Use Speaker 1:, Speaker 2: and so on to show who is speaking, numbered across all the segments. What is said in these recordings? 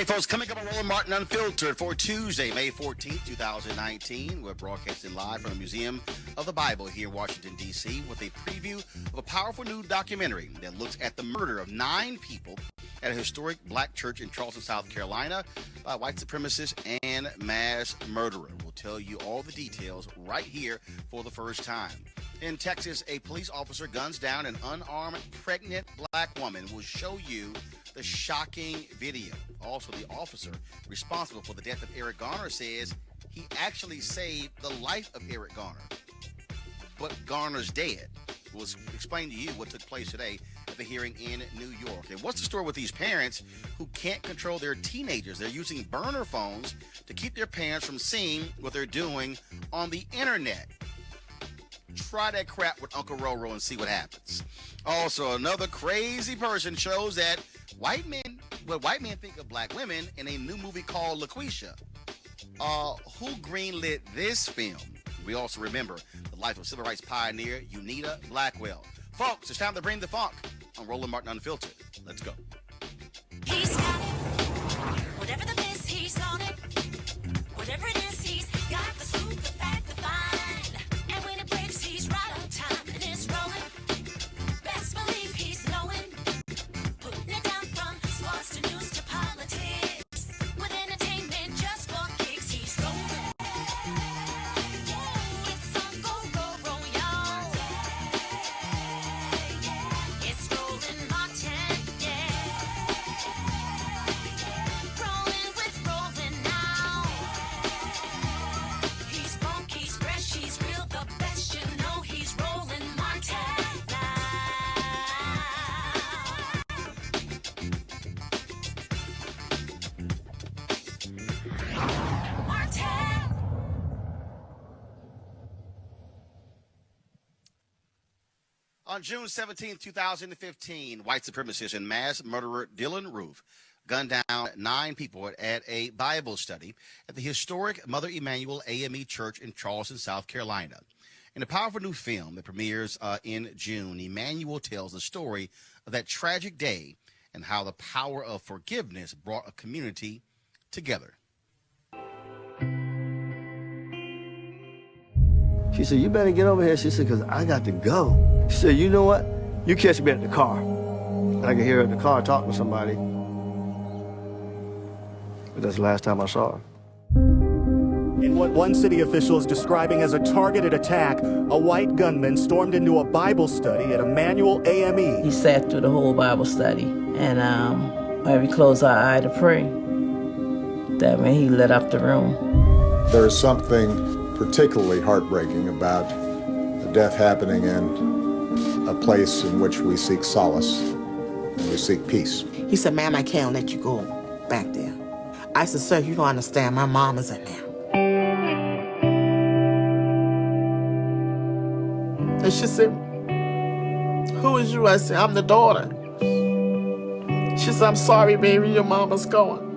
Speaker 1: Hey, folks, coming up on Roland Martin Unfiltered for Tuesday, May 14th, 2019. We're broadcasting live from the Museum of the Bible here in Washington, D.C. with a preview of a powerful new documentary that looks at the murder of 9 people at a historic black church in Charleston, South Carolina by white supremacists and mass murderer. We'll tell you all the details right here for the first time. In Texas, a police officer guns down an unarmed pregnant black woman. We'll show you the shocking video. Also, the officer responsible for the death of Eric Garner says he actually saved the life of Eric Garner. But Garner's dead. We'll explain to you what took place today at the hearing in New York. And what's the story with these parents who can't control their teenagers? They're using burner phones to keep their parents from seeing what they're doing on the internet. Try that crap with Uncle Roro and see what happens. Also, another crazy person shows that white men think of black women in a new movie called LaQuisha. Who greenlit this film? We also remember the life of civil rights pioneer Unita Blackwell. Folks, it's time to bring the funk on Roland Martin Unfiltered. Let's go.
Speaker 2: He's got it. Whatever the miss, he's on it. Whatever it is, he's got the scoop, the fact, the find. And when it breaks, he's right on time and it's rolling. Best believe he's knowing. Putting it down from sports to news to politics. With entertainment just for kicks, he's rolling. It's Uncle Roro, y'all. It's Roland Martin, yeah. Rolling with Roland now. He's funk, he's fresh, he's real, the best, you know he's Roland Martin now. Martin.
Speaker 1: On June 17, 2015, white supremacist and mass murderer Dylan Roof gunned down 9 people at a Bible study at the historic Mother Emanuel AME Church in Charleston, South Carolina. In a powerful new film that premieres in June, Emanuel tells the story of that tragic day and how the power of forgiveness brought a community together.
Speaker 3: She said, you better get over here. She said, because I got to go. She said, you know what? You catch me at the car. And I could hear her at the car talking to somebody. But that's the last time I saw her.
Speaker 4: In what one city official is describing as a targeted attack, a white gunman stormed into a Bible study at Emanuel AME.
Speaker 5: He sat through the whole Bible study, and when we closed our eye to pray, that when he lit up the room.
Speaker 6: There is something particularly heartbreaking about a death happening in a place in which we seek solace and we seek peace.
Speaker 7: He said, ma'am, I can't let you go back there. I said, sir, you don't understand. My mom is in there. And she said, who is you? I said, I'm the daughter. She said, I'm sorry, baby, your mama's gone.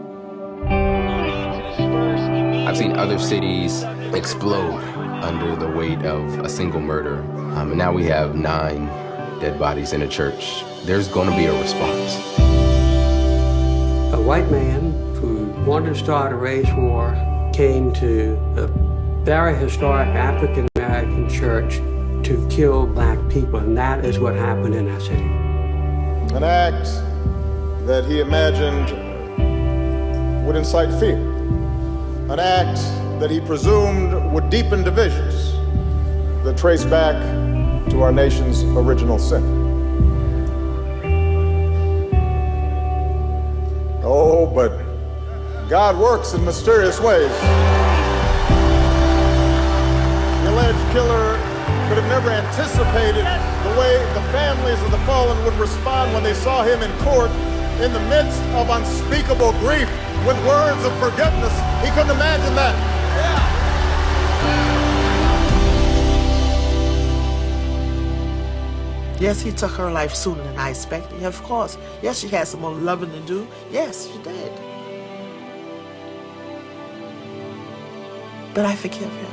Speaker 8: I've seen other cities explode under the weight of a single murder. And now we have 9 dead bodies in a church. There's going to be a response.
Speaker 9: A white man who wanted to start a race war came to a very historic African-American church to kill black people, and that is what happened in our city.
Speaker 6: An act that he imagined would incite fear. An act that he presumed would deepen divisions that trace back to our nation's original sin. Oh, but God works in mysterious ways. The alleged killer could have never anticipated the way the families of the fallen would respond when they saw him in court in the midst of unspeakable grief with words of forgiveness. He couldn't imagine that.
Speaker 7: Yes, he took her life sooner than I expected. Yeah, of course. Yes, she had some more loving to do. Yes, she did. But I forgive him.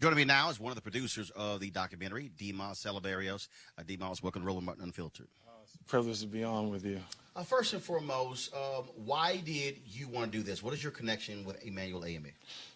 Speaker 1: Joining me now is one of the producers of the documentary, Dimas Salivarios. Dimas, welcome to Roland Martin Unfiltered.
Speaker 10: It's a privilege to be on with you.
Speaker 1: First and foremost, why did you want to do this? What is your connection with Emanuel AME?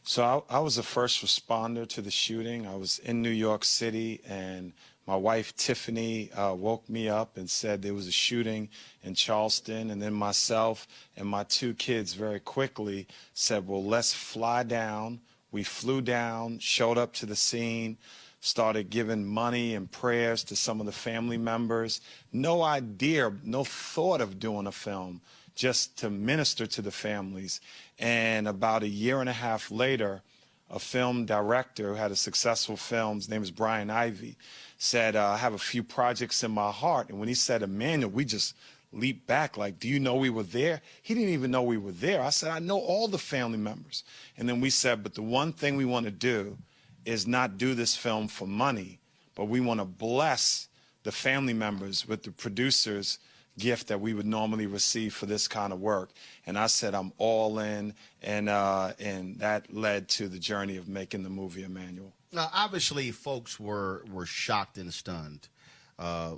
Speaker 10: So I was a first responder to the shooting. I was in New York City, and my wife, Tiffany, woke me up and said there was a shooting in Charleston. And then myself and my two kids very quickly said, well, let's fly down. We flew down, showed up to the scene, started giving money and prayers to some of the family members. No idea, no thought of doing a film, just to minister to the families. And about a year and a half later, a film director who had a successful film, his name is Brian Ivey, said, I have a few projects in my heart. And when he said Emanuel, we just leaped back like, do you know we were there? He didn't even know we were there. I said, I know all the family members. And then we said, but the one thing we want to do is not do this film for money, but we want to bless the family members with the producer's gift that we would normally receive for this kind of work. And I said, I'm all in, and that led to the journey of making the movie Emanuel.
Speaker 1: Now, obviously, folks were shocked and stunned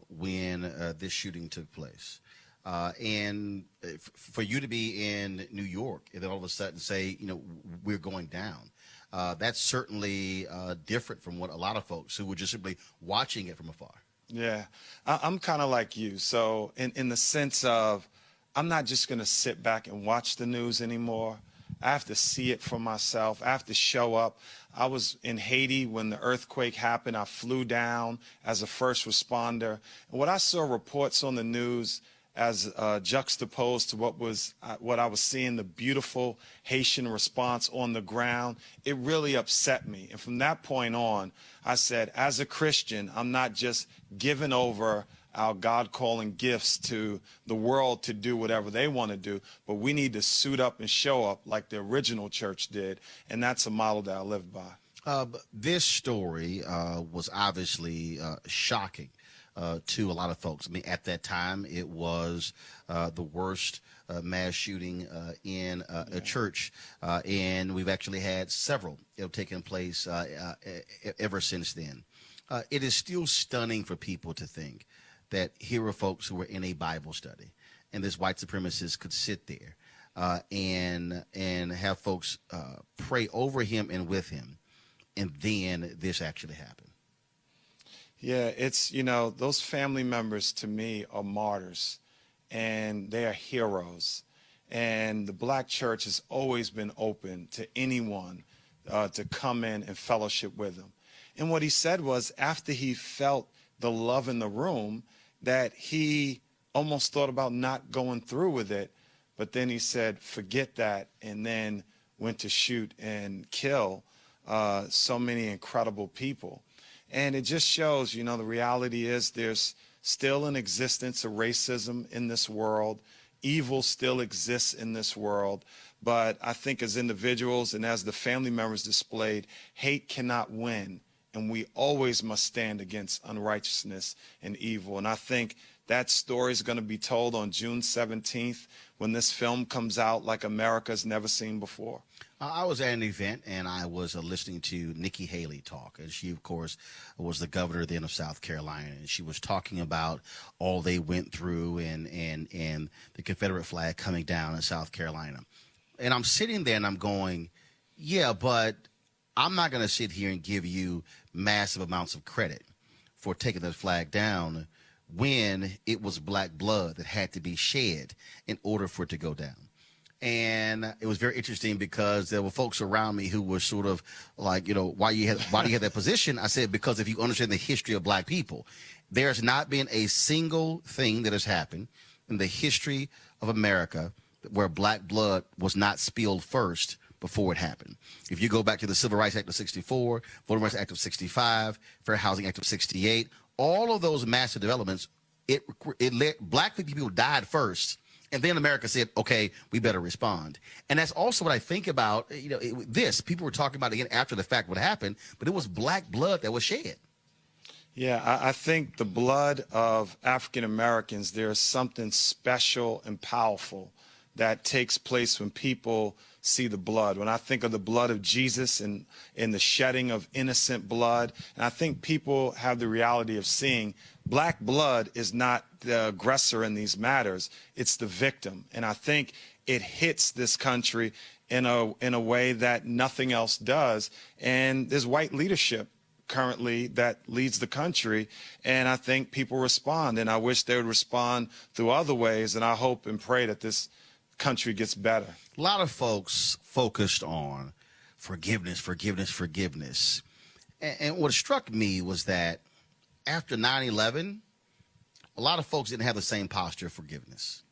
Speaker 1: when this shooting took place. And for you to be in New York and then all of a sudden say, you know, we're going down, that's certainly different from what a lot of folks who were just simply watching it from afar.
Speaker 10: Yeah, I'm kind of like you. So in the sense of, I'm not just going to sit back and watch the news anymore. I have to see it for myself. I have to show up. I was in Haiti when the earthquake happened. I flew down as a first responder. And what I saw reports on the news as juxtaposed to what I was seeing, the beautiful Haitian response on the ground, it really upset me. And from that point on, I said, as a Christian, I'm not just giving over our God-calling gifts to the world to do whatever they want to do, but we need to suit up and show up like the original church did, and that's a model that I live by.
Speaker 1: This story was obviously shocking to a lot of folks. I mean, at that time, it was the worst mass shooting in a church, and we've actually had several taking place ever since then. It is still stunning for people to think that here were folks who were in a Bible study, and this white supremacist could sit there and have folks pray over him and with him, and then this actually happened.
Speaker 10: Yeah, it's, you know, those family members to me are martyrs, and they are heroes. And the black church has always been open to anyone to come in and fellowship with them. And what he said was, after he felt the love in the room, that he almost thought about not going through with it. But then he said, forget that, and then went to shoot and kill so many incredible people. And it just shows, you know, the reality is there's still an existence of racism in this world. Evil still exists in this world. But I think as individuals and as the family members displayed, hate cannot win. And we always must stand against unrighteousness and evil. And I think that story is going to be told on June 17th when this film comes out like America's never seen before.
Speaker 1: I was at an event, and I was listening to Nikki Haley talk. And she, of course, was the governor then of South Carolina. And she was talking about all they went through and the Confederate flag coming down in South Carolina. And I'm sitting there, and I'm going, yeah, but I'm not going to sit here and give you massive amounts of credit for taking that flag down when it was black blood that had to be shed in order for it to go down. And it was very interesting because there were folks around me who were sort of like, you know, why do you have that position? I said, because if you understand the history of black people, there's not been a single thing that has happened in the history of America where black blood was not spilled first before it happened. If you go back to the Civil Rights Act of 64, Voting Rights Act of 65, Fair Housing Act of 68, all of those massive developments, it let black people died first. And then America said, okay, we better respond. And that's also what I think about, you know, people were talking about again after the fact what happened, but it was black blood that was shed.
Speaker 10: Yeah, I think the blood of African Americans, there is something special and powerful that takes place when people see the blood. When I think of the blood of Jesus and the shedding of innocent blood, and I think people have the reality of seeing black blood is not the aggressor in these matters, it's the victim. And I think it hits this country in a way that nothing else does. And there's white leadership currently that leads the country, and I think people respond, and I wish they would respond through other ways, and I hope and pray that this country gets better.
Speaker 1: A lot of folks focused on forgiveness. And what struck me was that after 9/11, a lot of folks didn't have the same posture of forgiveness.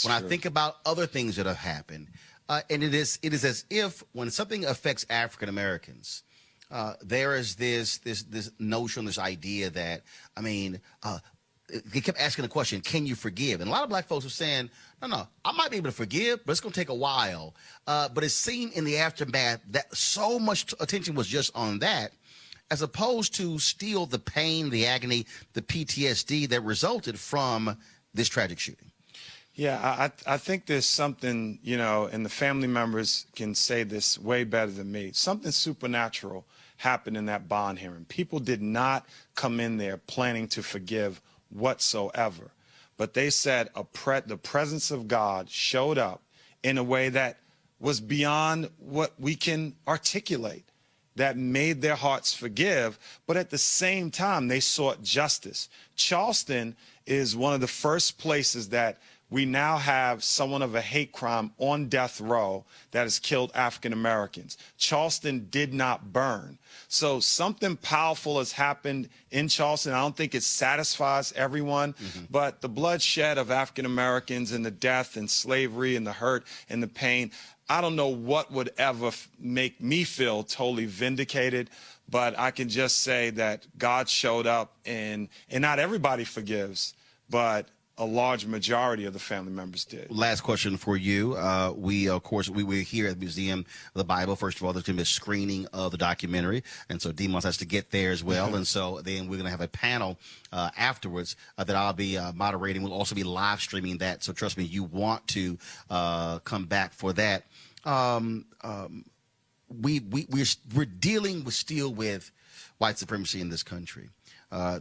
Speaker 1: When I think about other things that have happened, and it is as if when something affects African Americans, there is this notion, this idea that, they kept asking the question, can you forgive? And a lot of black folks were saying, no, I might be able to forgive, but it's going to take a while. But it seemed in the aftermath that so much attention was just on that, as opposed to still the pain, the agony, the PTSD that resulted from this tragic shooting.
Speaker 10: Yeah, I think there's something, and the family members can say this way better than me, something supernatural happened in that bond hearing. People did not come in there planning to forgive whatsoever, but they said the presence of God showed up in a way that was beyond what we can articulate, that made their hearts forgive, but at the same time they sought justice. Charleston is one of the first places that we now have someone of a hate crime on death row that has killed African Americans. Charleston did not burn. So something powerful has happened in Charleston. I don't think it satisfies everyone, but the bloodshed of African Americans and the death and slavery and the hurt and the pain, I don't know what would ever make me feel totally vindicated, but I can just say that God showed up, and not everybody forgives, but a large majority of the family members did. Last question for you. We were here at the Museum of the Bible. First of all, there's going to be a screening of the documentary, and so Demos has to get there as well. And so then we're going to have a panel afterwards that I'll be moderating. We'll also be live streaming that, so trust me, you want to come back for that. We're dealing still with white supremacy in this country.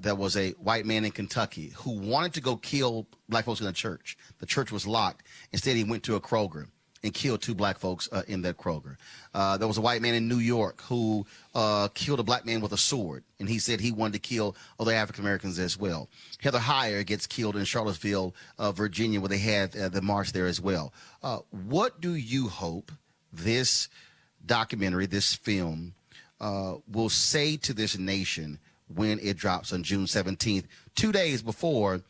Speaker 10: There was a white man in Kentucky who wanted to go kill black folks in the church. The church was locked. Instead, he went to a Kroger and killed 2 black folks in that Kroger. There was a white man in New York who killed a black man with a sword, and he said he wanted to kill other African Americans as well. Heather Heyer gets killed in Charlottesville, Virginia, where they had the march there as well. What do you hope this documentary, this film, will say to this nation when it drops on June 17th, 2 days before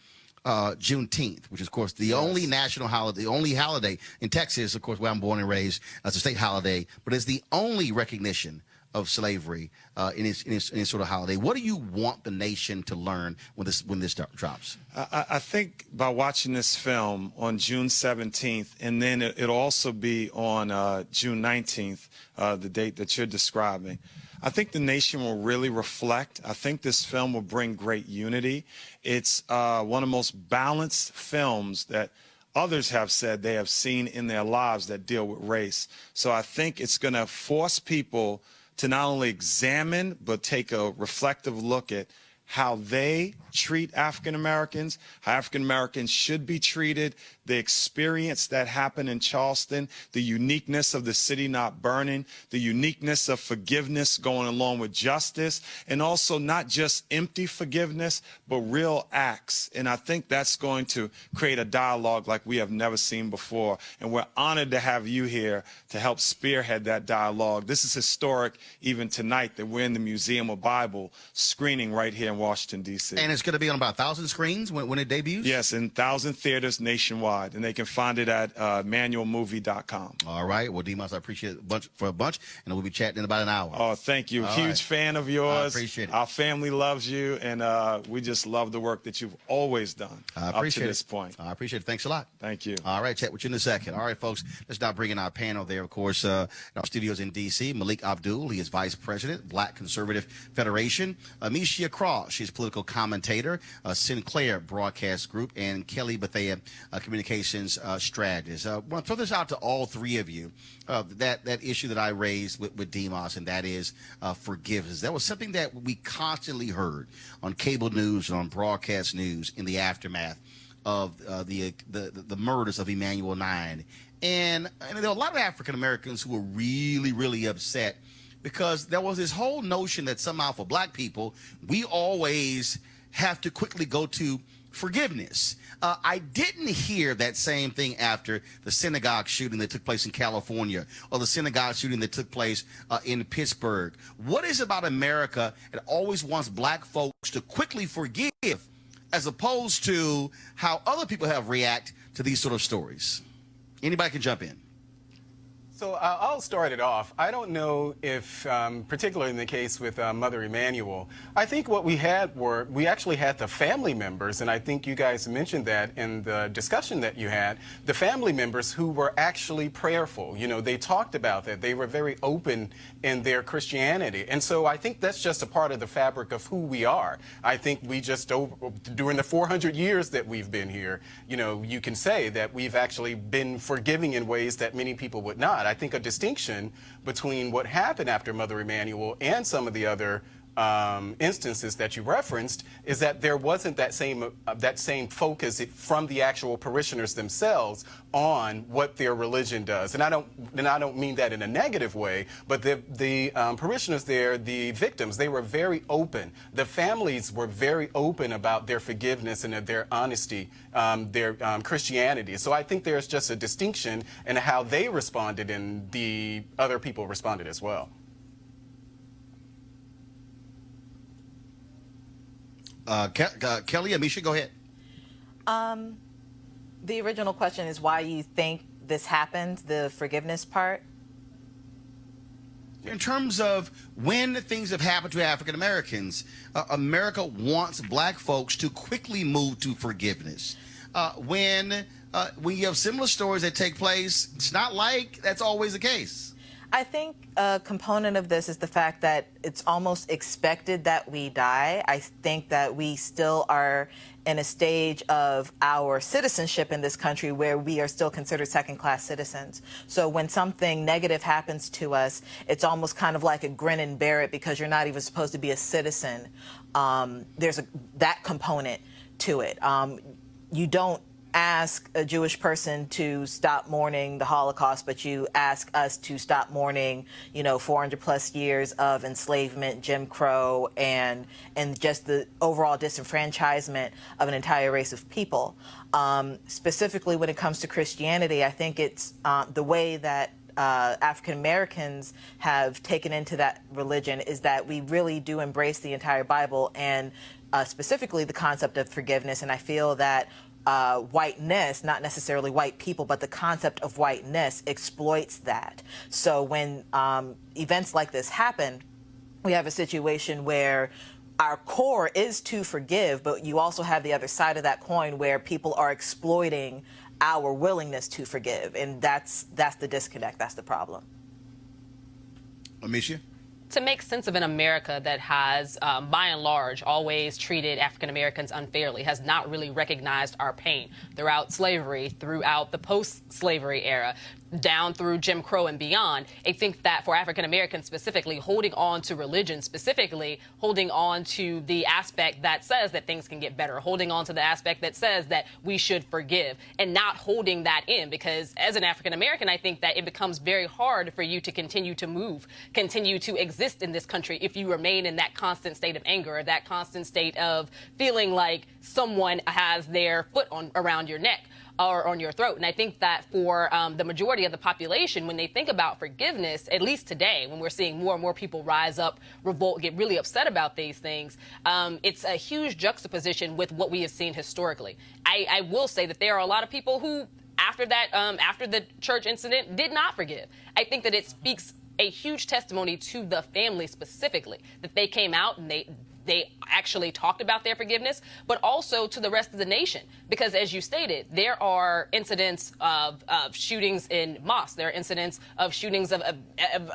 Speaker 10: Juneteenth, which is, of course, the only national holiday, the only holiday in Texas, of course, where I'm born and raised, as a state holiday, but it's the only recognition of slavery in its sort of holiday. What do you want the nation to learn when this drops? I think by watching this film on June 17th, and then it'll also be on June 19th, the date that you're describing, I think the nation will really reflect. I think this film will bring great unity. It's one of the most balanced films that others have said they have seen in their lives that deal with race. So I think it's going to force people to not only examine, but take a reflective look at how they treat African Americans, how African Americans should be treated, the experience that happened in Charleston, the uniqueness of the city not burning, the uniqueness of forgiveness going along with justice, and also not just empty forgiveness, but real acts. And I think that's going to create a dialogue like we have never seen before. And we're honored to have you here to help spearhead that dialogue. This is historic even tonight that we're in the Museum of Bible screening right here in Washington, D.C. And it's going to be on about 1,000 screens when it debuts? Yes, in 1,000 theaters nationwide, and they can find it at manualmovie.com. All right. Well, Demos, I appreciate it a bunch, and we'll be chatting in about an hour. Oh, thank you. Huge fan of yours. I appreciate it. Our family loves you, and we just love the work that you've always done up to this point. I appreciate it. Thanks a lot. Thank you. All right. Chat with you in a second. All right, folks. Let's now bring in our panel there, of course, in our studios in D.C. Malik Abdul. He is Vice President, Black Conservative Federation. Amicia Cross.
Speaker 1: She's a political commentator, Sinclair Broadcast Group, and Kelly Bethea, communications strategist. I want to throw this out to all three of you. That issue that I raised with Demos, and that is forgiveness. That was something that we constantly heard on cable news and on broadcast news in the aftermath of the murders of Emanuel 9. And there were a lot of African Americans who were really, really upset because there was this whole notion that somehow for black people, we always have to quickly go to forgiveness. I didn't hear that same thing after the synagogue shooting that took place in California or the synagogue shooting that took place in Pittsburgh. What is it about America that always wants black folks to quickly forgive as opposed to how other people have reacted to these sort of stories? Anybody can jump in.
Speaker 11: So I'll start it off. I don't know if, particularly in the case with Mother Emanuel, I think what we had we actually had the family members, and I think you guys mentioned that in the discussion that you had, the family members who were actually prayerful. You know, they talked about that. They were very open in their Christianity. And so I think that's just a part of the fabric of who we are. I think we just, during the 400 years that we've been here, you know, you can say that we've actually been forgiving in ways that many people would not. I think a distinction between what happened after Mother Emanuel and some of the other instances that you referenced is that there wasn't that same focus from the actual parishioners themselves on what their religion does. And I don't mean that in a negative way, but the parishioners there, the victims, they were very open. The families were very open about their forgiveness and their honesty, their Christianity. So I think there's just a distinction in how they responded and the other people responded as well.
Speaker 1: Kelly, Amisha, go ahead.
Speaker 12: The original question is why you think this happened, the forgiveness part?
Speaker 1: In terms of when things have happened to African Americans, America wants black folks to quickly move to forgiveness. When you have similar stories that take place, it's not like that's always the case.
Speaker 12: I think a component of this is the fact that it's almost expected that we die. I think that we still are in a stage of our citizenship in this country where we are still considered second-class citizens. So when something negative happens to us, it's almost kind of like a grin and bear it because you're not even supposed to be a citizen. There's that component to it. You don't ask a Jewish person to stop mourning the Holocaust, but you ask us to stop mourning, 400 plus years of enslavement, Jim Crow, and just the overall disenfranchisement of an entire race of people. Specifically when it comes to Christianity, I think it's the way that African Americans have taken into that religion is that we really do embrace the entire Bible and specifically the concept of forgiveness. And I feel that whiteness, not necessarily white people, but the concept of whiteness exploits that. So when events like this happen, we have a situation where our core is to forgive, but you also have the other side of that coin where people are exploiting our willingness to forgive. And that's the disconnect. That's the problem.
Speaker 1: Amisha?
Speaker 13: To make sense of an America that has, by and large, always treated African Americans unfairly, has not really recognized our pain throughout slavery, throughout the post-slavery era, down through Jim Crow and beyond. I think that for African Americans specifically, holding on to religion, specifically holding on to the aspect that says that things can get better, holding on to the aspect that says that we should forgive, and not holding that in, because as an African American, I think that it becomes very hard for you to continue to move, continue to exist in this country if you remain in that constant state of anger, or that constant state of feeling like someone has their foot around your neck or on your throat. And I think that for the majority of the population, when they think about forgiveness, at least today, when we're seeing more and more people rise up, revolt, get really upset about these things, it's a huge juxtaposition with what we have seen historically. I will say that there are a lot of people who, after that, after the church incident, did not forgive. I think that it speaks a huge testimony to the family specifically, that they came out and they they actually talked about their forgiveness, but also to the rest of the nation. Because as you stated, there are incidents of shootings in mosques. There are incidents of shootings of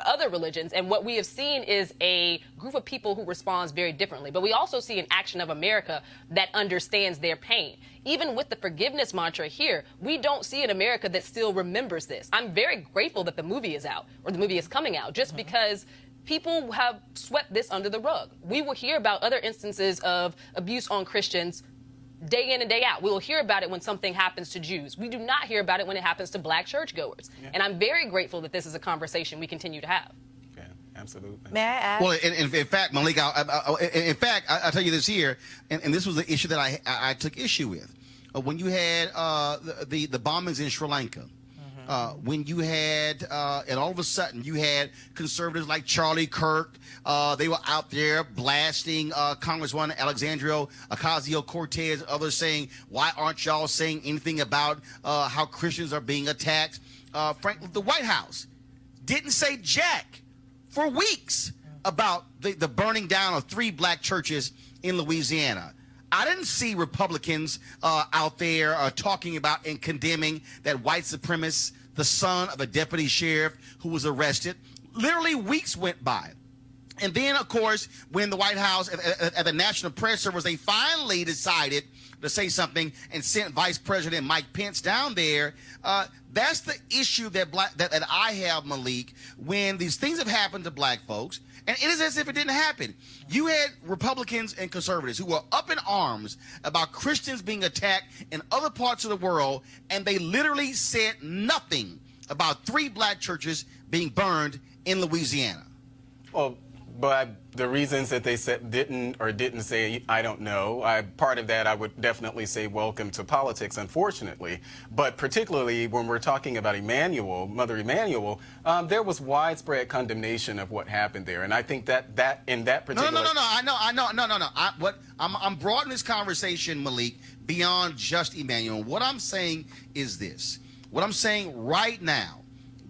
Speaker 13: other religions. And what we have seen is a group of people who responds very differently. But we also see an action of America that understands their pain. Even with the forgiveness mantra here, we don't see an America that still remembers this. I'm very grateful that the movie is out, or the movie is coming out, just because people have swept this under the rug. We will hear about other instances of abuse on Christians day in and day out. We will hear about it when something happens to Jews. We do not hear about it when it happens to black churchgoers. Yeah. And I'm very grateful that this is a conversation we continue to have.
Speaker 11: Yeah, absolutely.
Speaker 12: May I add?
Speaker 1: Well, in fact, Malik, I'll tell you this here, and this was the issue that I took issue with. When you had the bombings in Sri Lanka, when you had, and all of a sudden you had conservatives like Charlie Kirk, they were out there blasting Congresswoman Alexandria Ocasio-Cortez, others saying, why aren't y'all saying anything about how Christians are being attacked? Frankly, the White House didn't say jack for weeks about the burning down of 3 black churches in Louisiana. I didn't see Republicans out there talking about and condemning that white supremacist, the son of a deputy sheriff who was arrested. Literally weeks went by. And then, of course, when the White House at the National Press Service, they finally decided to say something and sent Vice President Mike Pence down there. That's the issue that I have, Malik, when these things have happened to black folks. And it is as if it didn't happen. You had Republicans and conservatives who were up in arms about Christians being attacked in other parts of the world, and they literally said nothing about 3 black churches being burned in Louisiana.
Speaker 11: Well, but the reasons that they said didn't say, I don't know. Part of that, I would definitely say welcome to politics, unfortunately. But particularly when we're talking about Emanuel, Mother Emanuel, there was widespread condemnation of what happened there. And I think that in that particular...
Speaker 1: No. I'm broadening this conversation, Malik, beyond just Emanuel. What I'm saying is this. What I'm saying right now,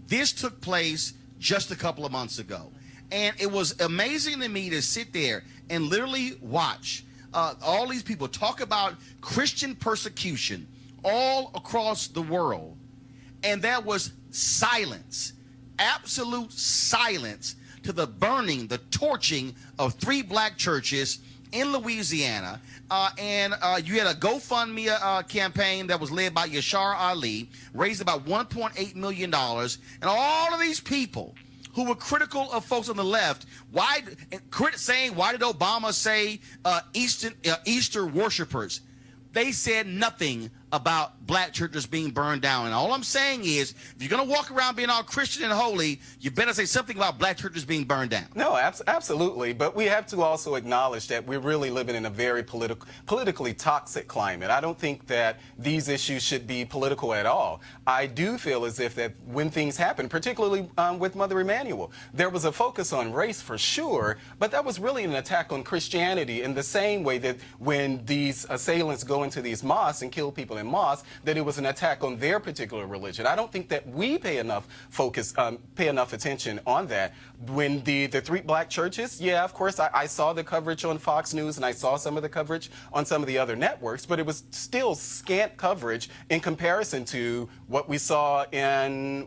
Speaker 1: this took place just a couple of months ago. And it was amazing to me to sit there and literally watch all these people talk about Christian persecution all across the world. And there was silence, absolute silence to the burning, the torching of 3 black churches in Louisiana. And you had a GoFundMe campaign that was led by Yashar Ali, raised about $1.8 million. And all of these people who were critical of folks on the left, saying, why did Obama say Easter worshipers? They said nothing about black churches being burned down. And all I'm saying is, if you're going to walk around being all Christian and holy, you better say something about black churches being burned down.
Speaker 11: No, absolutely. But we have to also acknowledge that we're really living in a very politically toxic climate. I don't think that these issues should be political at all. I do feel as if that when things happen, particularly with Mother Emanuel, there was a focus on race for sure, but that was really an attack on Christianity in the same way that when these assailants go into these mosques and kill people in mosques, that it was an attack on their particular religion. I don't think that we pay enough attention on that. When the 3 black churches, yeah, of course, I saw the coverage on Fox News and I saw some of the coverage on some of the other networks, but it was still scant coverage in comparison to what we saw in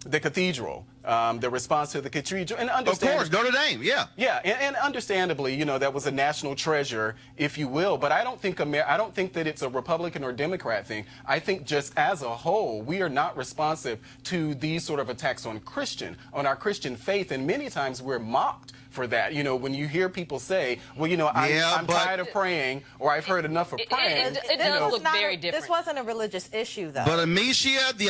Speaker 11: the cathedral. The response to the cathedral, and
Speaker 1: of course, Notre Dame, yeah,
Speaker 11: and understandably, that was a national treasure, if you will. But I don't think that it's a Republican or Democrat thing. I think just as a whole, we are not responsive to these sort of attacks on our Christian faith, and many times we're mocked for that. When you hear people say, well, I'm tired of praying, or I've heard enough of praying.
Speaker 13: It does look very different.
Speaker 12: This wasn't a religious issue, though.
Speaker 1: But Amicia, the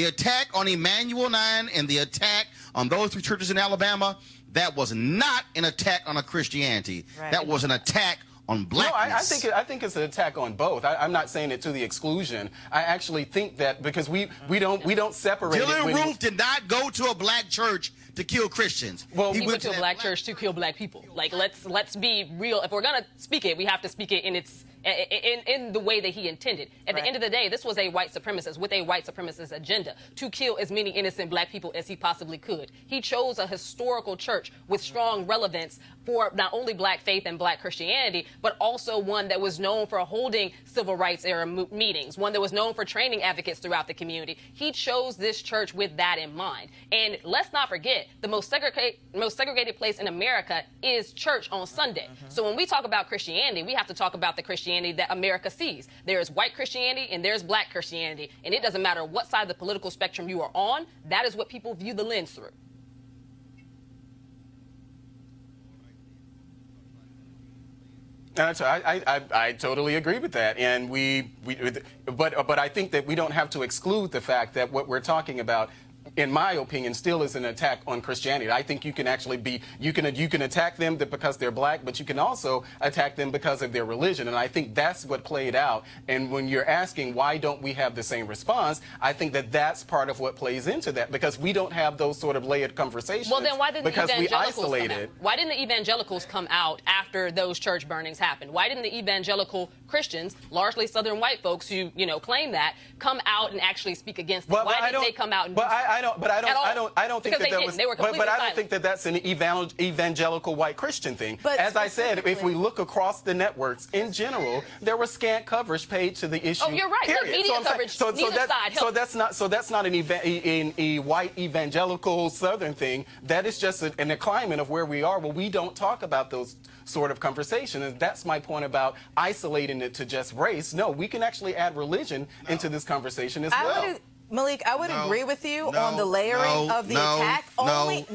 Speaker 1: attack on Emanuel 9 and the attack on those 3 churches in Alabama, that was not an attack on a Christianity. Right. That was an attack on blackness.
Speaker 11: No, I think it's an attack on both. I'm not saying it to the exclusion. I actually think that because we don't separate.
Speaker 1: Dylan Roof did not go to a black church to kill Christians.
Speaker 13: Well, he went to a black church to kill black people. Like, let's be real. If we're gonna speak it, we have to speak it in its in the way that he intended. At the end of the day, this was a white supremacist with a white supremacist agenda to kill as many innocent black people as he possibly could. He chose a historical church with strong relevance for not only black faith and black Christianity, but also one that was known for holding civil rights era meetings, one that was known for training advocates throughout the community. He chose this church with that in mind. And let's not forget, the most segregated place in America is church on Sunday. So when we talk about Christianity, we have to talk about the Christianity that America sees. There's white Christianity and there's black Christianity. And it doesn't matter what side of the political spectrum you are on, that is what people view the lens through.
Speaker 11: I totally agree with that, and but I think that we don't have to exclude the fact that what we're talking about, in my opinion, still is an attack on Christianity. I think you can actually you can attack them because they're black, but you can also attack them because of their religion. And I think that's what played out. And when you're asking why don't we have the same response, I think that that's part of what plays into that, because we don't have those sort of layered conversations.
Speaker 13: Well, then why didn't
Speaker 11: because
Speaker 13: the evangelicals
Speaker 11: we isolated.
Speaker 13: Why didn't the evangelicals come out after those church burnings happened? Why didn't the evangelical Christians, largely Southern white folks who claim that, come out and actually speak against it? Why didn't they come out and
Speaker 11: I don't think that there was. But I don't think that that's an evangelical white Christian thing.
Speaker 12: But
Speaker 11: as I said, if we look across the networks in general, there was scant coverage paid to the issue.
Speaker 13: Oh, you're right.
Speaker 11: Period.
Speaker 13: Look, media coverage.
Speaker 11: So that's not a white evangelical Southern thing. That is just a climate of where we are. Well, we don't talk about those sort of conversation. And that's my point about isolating it to just race. No, we can actually add religion into this conversation as well.
Speaker 12: Malik, I would agree with you on the layering of the attack. I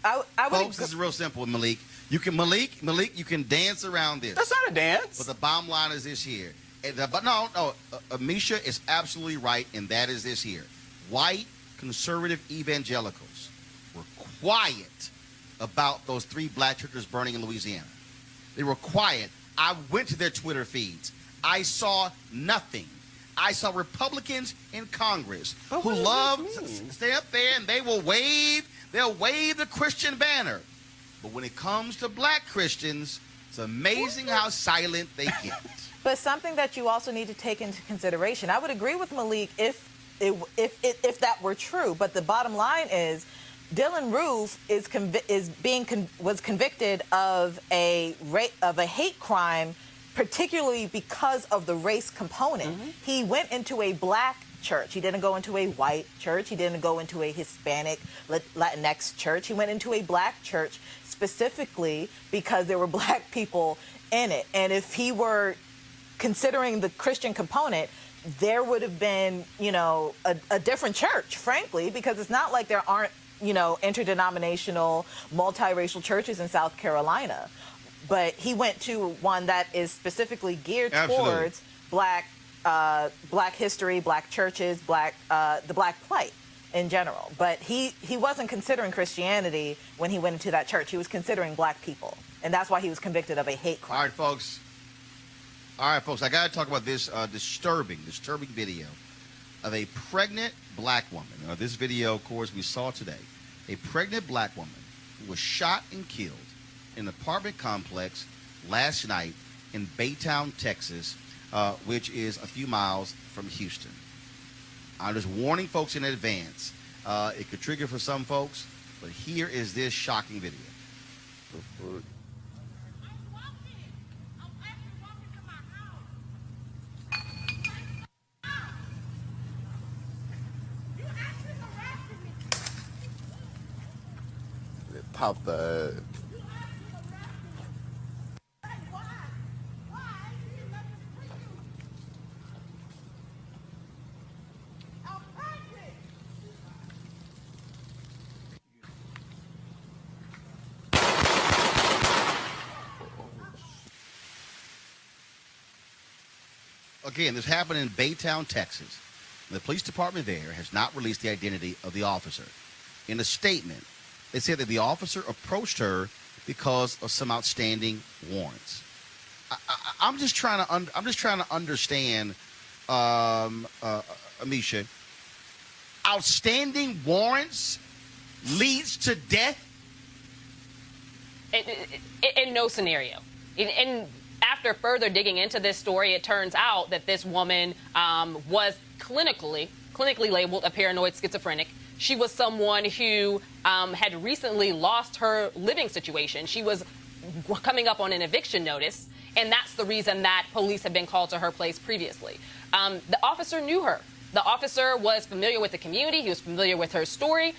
Speaker 12: would
Speaker 1: Folks, this is real simple, Malik. You can dance around this.
Speaker 11: That's not a dance.
Speaker 1: But the bottom line is this here. Amisha is absolutely right, and that is this here. White conservative evangelicals were quiet about those 3 black churches burning in Louisiana. They were quiet. I went to their Twitter feeds. I saw nothing. I saw Republicans in Congress who love to stay up there and they'll wave the Christian banner. But when it comes to black Christians, it's amazing how silent they get.
Speaker 12: But something that you also need to take into consideration, I would agree with Malik if that were true. But the bottom line is, Dylan Roof was convicted of a hate crime, particularly because of the race component. He went into a black church. He didn't go into a white church. He didn't go into a Hispanic, Latinx church. He went into a black church specifically because there were black people in it. And if he were considering the Christian component, there would have been, a different church, frankly, because it's not like there aren't, interdenominational, multiracial churches in South Carolina. But he went to one that is specifically geared towards black history, black churches, the black plight in general. But he wasn't considering Christianity when he went into that church. He was considering black people, and that's why he was convicted of a hate crime.
Speaker 1: All right, folks. I got to talk about this disturbing video of a pregnant black woman. This video, of course, we saw today. A pregnant black woman who was shot and killed in an apartment complex last night in Baytown, Texas, which is a few miles from Houston. I'm just warning folks in advance. It could trigger for some folks, but here is this shocking video.
Speaker 14: Pop the...
Speaker 1: Again, this happened in Baytown, Texas. The police department there has not released the identity of the officer. In a statement, they said that the officer approached her because of some outstanding warrants. I'm just trying to understand, Amisha. Outstanding warrants leads to death?
Speaker 13: In no scenario. after further digging into this story, it turns out that this woman was clinically labeled a paranoid schizophrenic. She was someone who had recently lost her living situation. She was coming up on an eviction notice, and that's the reason that police had been called to her place previously. The officer knew her. The officer was familiar with the community. He was familiar with her story.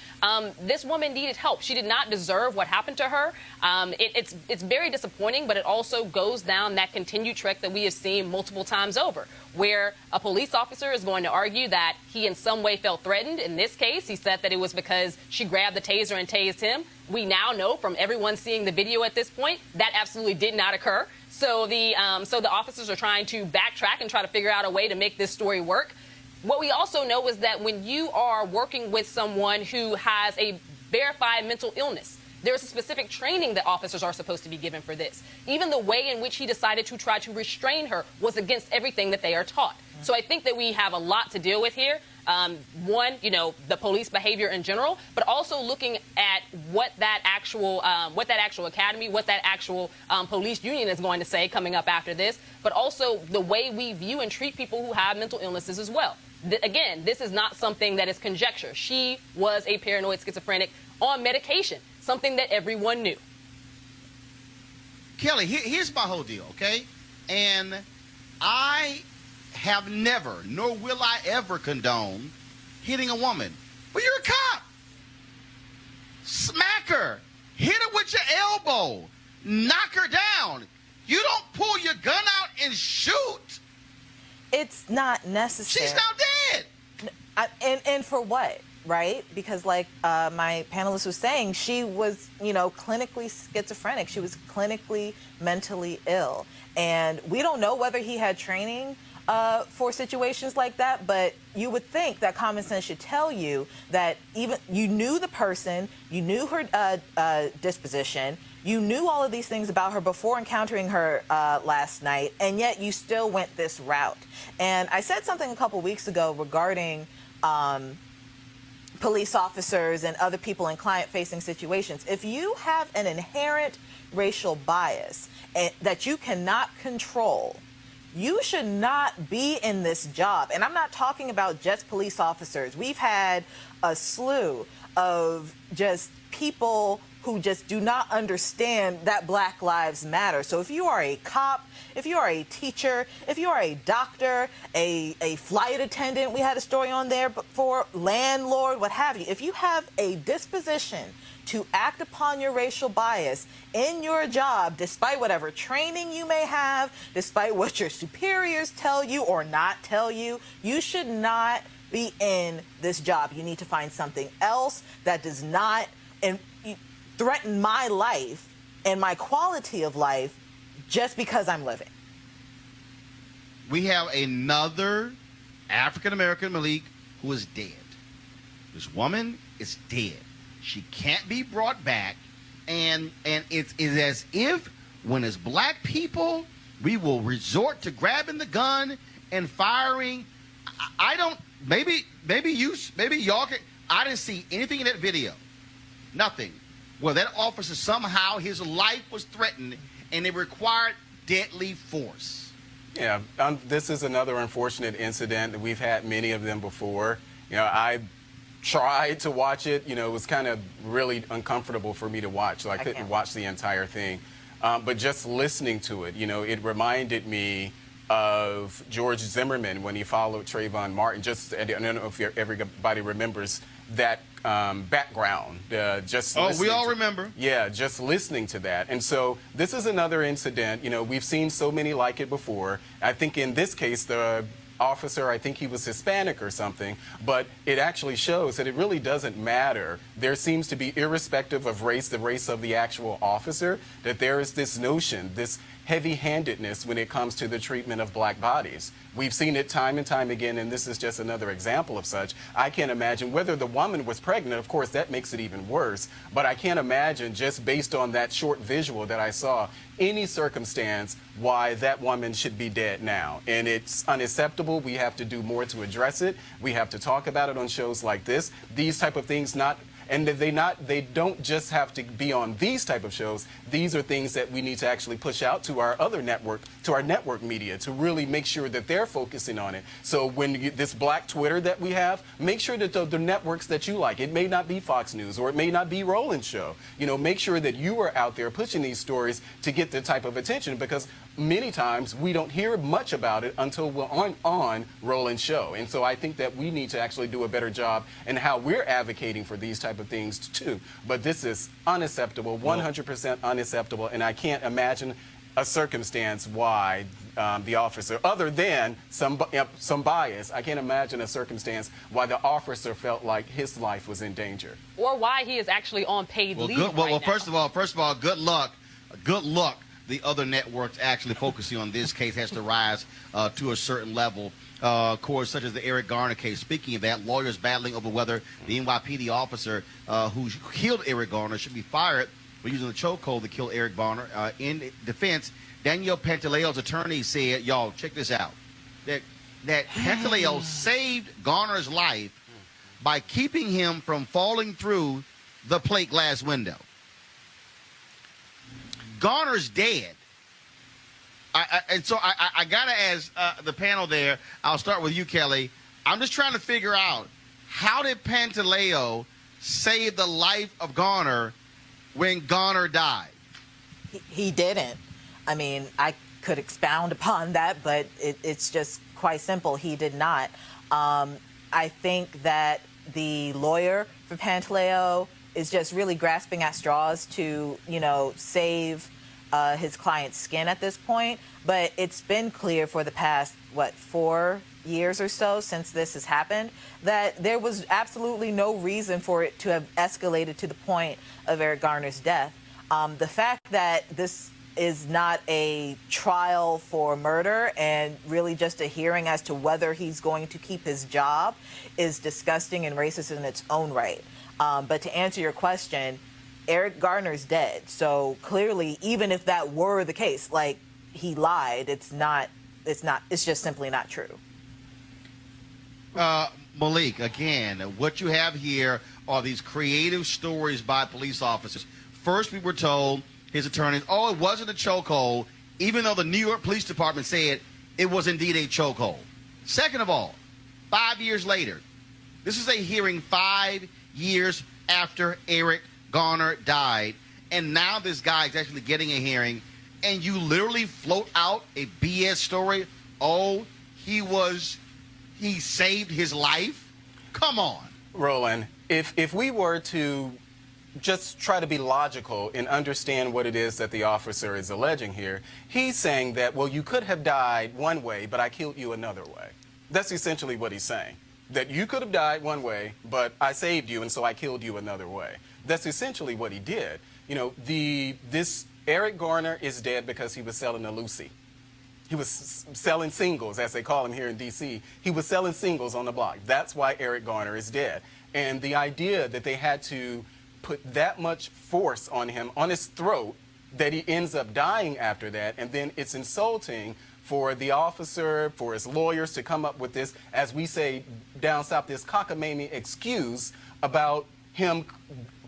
Speaker 13: This woman needed help. She did not deserve what happened to her. It's very disappointing, but it also goes down that continued trek that we have seen multiple times over, where a police officer is going to argue that he in some way felt threatened. In this case, he said that it was because she grabbed the taser and tased him. We now know from everyone seeing the video at this point that absolutely did not occur. So the officers are trying to backtrack and try to figure out a way to make this story work. What we also know is that when you are working with someone who has a verified mental illness, there's a specific training that officers are supposed to be given for this. Even the way in which he decided to try to restrain her was against everything that they are taught. So I think that we have a lot to deal with here. One, the police behavior in general, but also looking at what that actual academy, what that actual police union is going to say coming up after this, but also the way we view and treat people who have mental illnesses as well. Again, this is not something that is conjecture. She was a paranoid schizophrenic on medication, something that everyone knew.
Speaker 1: Kelly, here's my whole deal, okay? And I have never, nor will I ever condone hitting a woman. But you're a cop. Smack her. Hit her with your elbow. Knock her down. You don't pull your gun out and shoot.
Speaker 12: It's not necessary.
Speaker 1: She's now dead.
Speaker 12: And for what, right? Because like my panelist was saying, she was, clinically schizophrenic. She was clinically mentally ill. And we don't know whether he had training for situations like that, but you would think that common sense should tell you that even you knew the person, you knew her disposition, you knew all of these things about her before encountering her last night, and yet you still went this route. And I said something a couple weeks ago regarding police officers and other people in client-facing situations. If you have an inherent racial bias that you cannot control, you should not be in this job. And I'm not talking about just police officers. We've had a slew of just people who just do not understand that Black Lives Matter. So if you are a cop, if you are a teacher, if you are a doctor, a flight attendant, we had a story on there before, landlord, what have you, if you have a disposition to act upon your racial bias in your job, despite whatever training you may have, despite what your superiors tell you or not tell you, you should not be in this job. You need to find something else that does not threaten my life and my quality of life just because I'm living.
Speaker 1: We have another African-American Malik who is dead. This woman is dead. She can't be brought back, and it's as if when as black people we will resort to grabbing the gun and firing. I don't. Maybe y'all can. I didn't see anything in that video. Nothing. Well, that officer somehow his life was threatened, and it required deadly force.
Speaker 11: Yeah, this is another unfortunate incident. We've had many of them before. I tried to watch it. It was kind of really uncomfortable for me to watch, so I couldn't watch the entire thing. But just listening to it, it reminded me of George Zimmerman when he followed Trayvon Martin. I don't know if everybody remembers that background.
Speaker 1: We all remember.
Speaker 11: Yeah, just listening to that. And so this is another incident. We've seen so many like it before. I think in this case, the officer, I think he was Hispanic or something, but it actually shows that it really doesn't matter. There seems to be, irrespective of race, the race of the actual officer, that there is this notion, this heavy-handedness when it comes to the treatment of black bodies. We've seen it time and time again, and this is just another example of such. I can't imagine whether the woman was pregnant. Of course, that makes it even worse, but I can't imagine, just based on that short visual that I saw, any circumstance why that woman should be dead now. And it's unacceptable. We have to do more to address it. We have to talk about it on shows like this. These type of things not and that they don't just have to be on these type of shows. These are things that we need to actually push out to our other network, to our network media, to really make sure that they're focusing on it. So when this black Twitter that we have, make sure that the networks that you like, it may not be Fox News or it may not be Roland's show, you know, make sure that you are out there pushing these stories to get the type of attention, because many times we don't hear much about it until we're on Roland's show. And so I think that we need to actually do a better job in how we're advocating for these type of things too. But this is unacceptable, 100% unacceptable, and I can't imagine a circumstance why the officer, other than some bias, I can't imagine a circumstance why the officer felt like his life was in danger.
Speaker 13: Or why he is actually on paid leave right
Speaker 1: well,
Speaker 13: now.
Speaker 1: first of all, good luck. Good luck. The other networks actually focusing on this case has to rise to a certain level. Of course, such as the Eric Garner case. Speaking of that, lawyers battling over whether the NYPD officer who killed Eric Garner should be fired for using the chokehold to kill Eric Garner. In defense, Daniel Pantaleo's attorney said, y'all, check this out, that Pantaleo saved Garner's life by keeping him from falling through the plate glass window. Garner's dead. And so I got to ask the panel there, I'll start with you, Kelly. I'm just trying to figure out, how did Pantaleo save the life of Garner when Garner died?
Speaker 12: He didn't. I mean, I could expound upon that, but it's just quite simple. He did not. I think that the lawyer for Pantaleo is just really grasping at straws to, you know, save his client's skin at this point. But it's been clear for the past, 4 years or so since this has happened, that there was absolutely no reason for it to have escalated to the point of Eric Garner's death. The fact that this is not a trial for murder and really just a hearing as to whether he's going to keep his job is disgusting and racist in its own right. But to answer your question, Eric Garner's dead. So clearly, even if that were the case, like he lied, it's just simply not true.
Speaker 1: Malik, again, what you have here are these creative stories by police officers. First, we were told, his attorneys, oh, it wasn't a chokehold, even though the New York Police Department said it was indeed a chokehold. Second of all, 5 years later, this is a hearing 5 years after Eric Garner died, and now this guy is actually getting a hearing, and you literally float out a BS story. Oh, he saved his life? Come on.
Speaker 11: Roland, if we were to just try to be logical and understand what it is that the officer is alleging here, he's saying that, well, you could have died one way, but I killed you another way. That's essentially what he's saying. That you could have died one way, but I saved you, and so I killed you another way. That's essentially what he did. You know, this Eric Garner is dead because he was selling a Lucy. He was selling singles, as they call him here in D.C. He was selling singles on the block. That's why Eric Garner is dead. And the idea that they had to put that much force on him, on his throat, that he ends up dying after that, and then it's insulting for the officer, for his lawyers to come up with this, as we say down south, this cockamamie excuse about him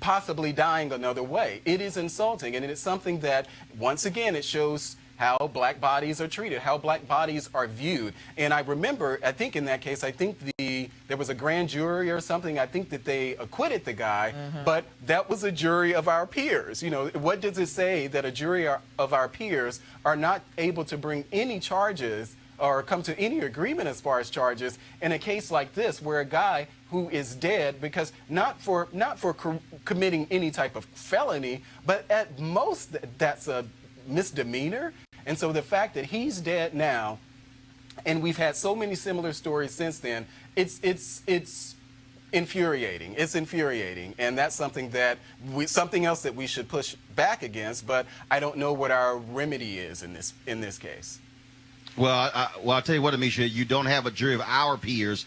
Speaker 11: possibly dying another way. It is insulting, and it is something that, once again, it shows how black bodies are treated, how black bodies are viewed. And I remember, I think in that case, I think there was a grand jury or something. I think that they acquitted the guy, but that was a jury of our peers. You know, what does it say that a jury of our peers are not able to bring any charges or come to any agreement as far as charges in a case like this, where a guy who is dead, because not for committing any type of felony, but at most that's a misdemeanor. And so the fact that he's dead now, and we've had so many similar stories since then, it's infuriating. It's infuriating, and that's something else that we should push back against. But I don't know what our remedy is in this case.
Speaker 1: Well, I'll tell you what, Amisha, you don't have a jury of our peers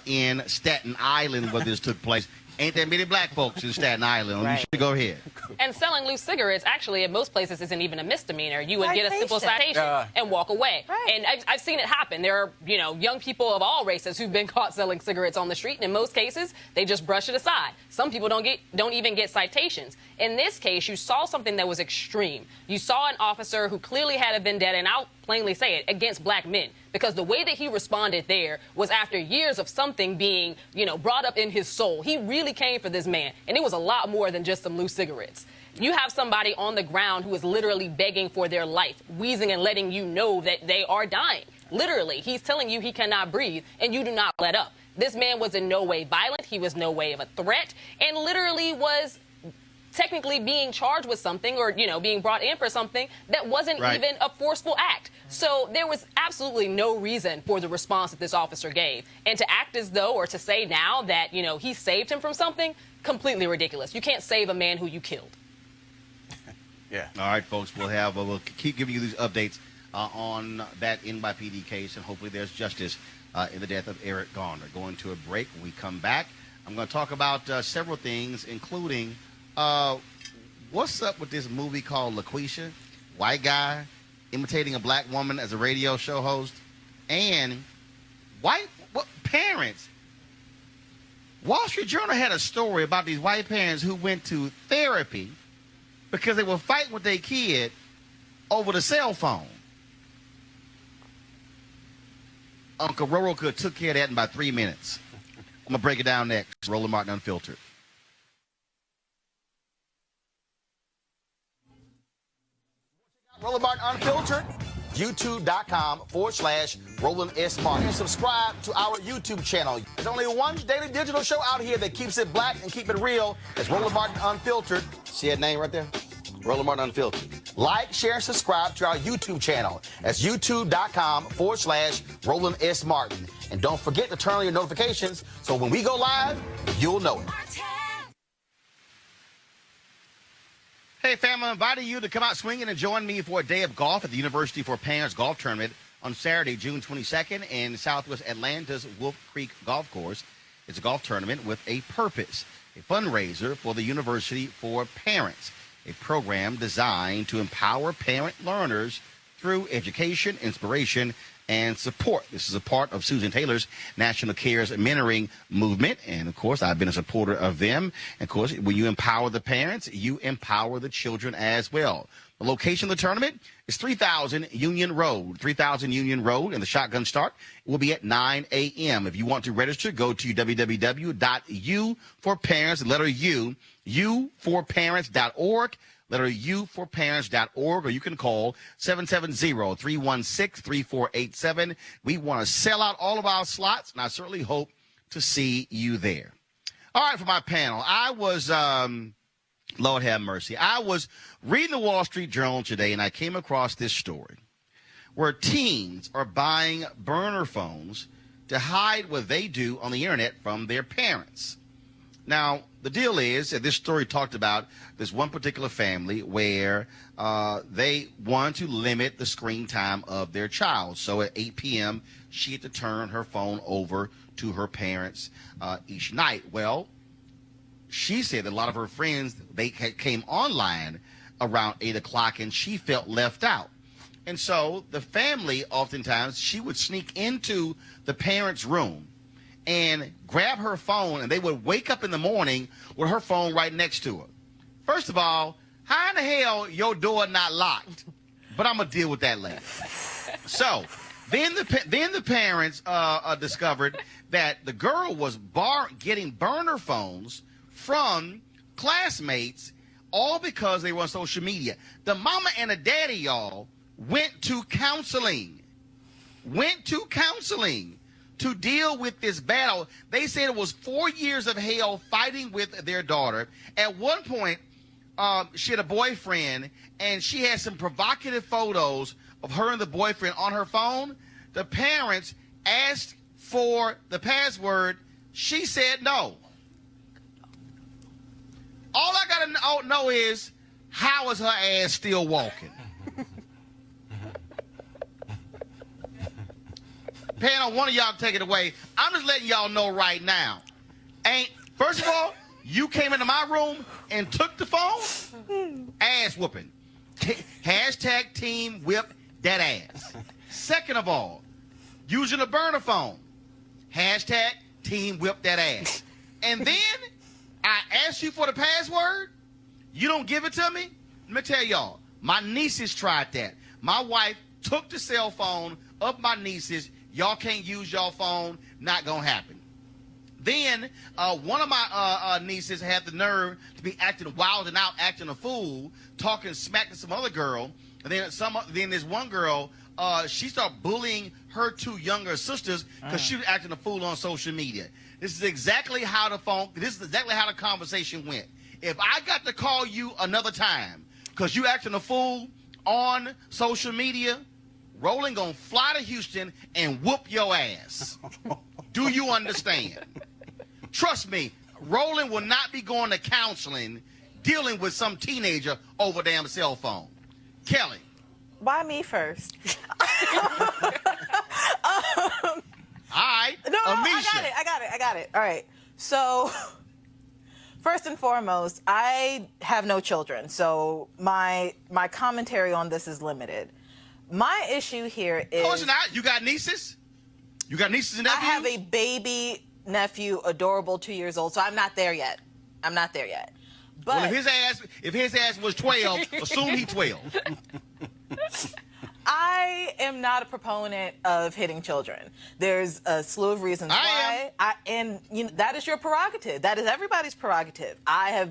Speaker 1: in Staten Island where this took place. ain't that many black folks in Staten Island.
Speaker 12: Right.
Speaker 1: You should go ahead.
Speaker 13: And selling loose cigarettes, actually, in most places, isn't even a misdemeanor. You would get a simple citation and walk away.
Speaker 12: Right.
Speaker 13: And I've seen it happen. There are, young people of all races who've been caught selling cigarettes on the street, and in most cases, they just brush it aside. Some people don't even get citations. In this case, you saw something that was extreme. You saw an officer who clearly had a vendetta, and I'll plainly say it, against black men. Because the way that he responded there was after years of something being, brought up in his soul. He really came for this man, and it was a lot more than just some loose cigarettes. You have somebody on the ground who is literally begging for their life, wheezing and letting you know that they are dying. Literally, he's telling you he cannot breathe, and you do not let up. This man was in no way violent. He was no way of a threat, and literally was technically being charged with something or, being brought in for something that wasn't even a forceful act. So there was absolutely no reason for the response that this officer gave. And to act as though, or to say now that, he saved him from something, completely ridiculous. You can't save a man who you killed.
Speaker 1: Yeah. All right, folks, we'll keep giving you these updates on that NYPD case, and hopefully there's justice in the death of Eric Garner. Going to a break. When we come back, I'm going to talk about several things, including what's up with this movie called LaQuisha? White guy imitating a black woman as a radio show host, and parents. Wall Street Journal had a story about these white parents who went to therapy because they were fighting with their kid over the cell phone. Uncle Roro could have took care of that in about 3 minutes. I'm going to break it down next. Roland Martin Unfiltered. Roland Martin Unfiltered, youtube.com/Roland S. Martin. And subscribe to our YouTube channel. There's only one daily digital show out here that keeps it black and keep it real. It's Roland Martin Unfiltered. See that name right there? Roland Martin Unfiltered. Like, share, and subscribe to our YouTube channel. That's youtube.com/Roland S. Martin. And don't forget to turn on your notifications so when we go live, you'll know it. Hey, family, I'm inviting you to come out swinging and join me for a day of golf at the University for Parents Golf Tournament on Saturday, June 22nd in Southwest Atlanta's Wolf Creek Golf Course. It's a golf tournament with a purpose, a fundraiser for the University for Parents, a program designed to empower parent learners through education, inspiration, and support. This is a part of Susan Taylor's National Cares Mentoring Movement. And, of course, I've been a supporter of them. And, of course, when you empower the parents, you empower the children as well. The location of the tournament is 3000 Union Road. 3000 Union Road, and the shotgun start will be at 9 a.m. If you want to register, go to www.uforparents, letter U, uforparents.org. letter uforparents.org, or you can call 770-316-3487. We want to sell out all of our slots, and I certainly hope to see you there. All right, for my panel, I was, Lord have mercy, I was reading the Wall Street Journal today, and I came across this story where teens are buying burner phones to hide what they do on the internet from their parents. Now, the deal is that this story talked about this one particular family where they wanted to limit the screen time of their child. So at 8 p.m., she had to turn her phone over to her parents each night. Well, she said that a lot of her friends, they came online around 8 o'clock, and she felt left out. And so the family, oftentimes, she would sneak into the parents' room and grab her phone, and they would wake up in the morning with her phone right next to her. First of all, how in the hell your door not locked? But I'm going to deal with that later. So then the parents discovered that the girl was getting burner phones from classmates, all because they were on social media. The mama and the daddy, y'all, went to counseling to deal with this battle. They said it was 4 years of hell fighting with their daughter. At one point, she had a boyfriend, and she had some provocative photos of her and the boyfriend on her phone. The parents asked for the password. She said no. All I got to know is, how is her ass still walking? Panel, one of y'all take it away. I'm just letting y'all know right now. First of all, You came into my room and took the phone? Ass whooping. Hashtag team whip that ass. Second of all, using a burner phone. Hashtag team whip that ass. And then I asked you for the password. You don't give it to me? Let me tell y'all, my nieces tried that. My wife took the cell phone of my nieces. Y'all can't use y'all phone. Not going to happen. Then one of my nieces had the nerve to be acting wild and out, acting a fool, talking smack to some other girl. And then this one girl, she started bullying her two younger sisters because she was acting a fool on social media. This is exactly how the conversation went. If I got to call you another time because you acting a fool on social media, Roland gonna fly to Houston and whoop your ass. Do you understand? Trust me, Roland will not be going to counseling dealing with some teenager over damn cell phone. Kelly.
Speaker 12: Why me first?
Speaker 1: All right.
Speaker 12: No,
Speaker 1: Amisha.
Speaker 12: I got it. All right. So, first and foremost, I have no children, so my commentary on this is limited. My issue here is...
Speaker 1: Of course not. You got nieces? You got nieces and nephews?
Speaker 12: I have a baby nephew, adorable, 2 years old, so I'm not there yet. But
Speaker 1: well, if his ass was 12, assume he's 12.
Speaker 12: I am not a proponent of hitting children. There's a slew of reasons why. And that is your prerogative. That is everybody's prerogative. I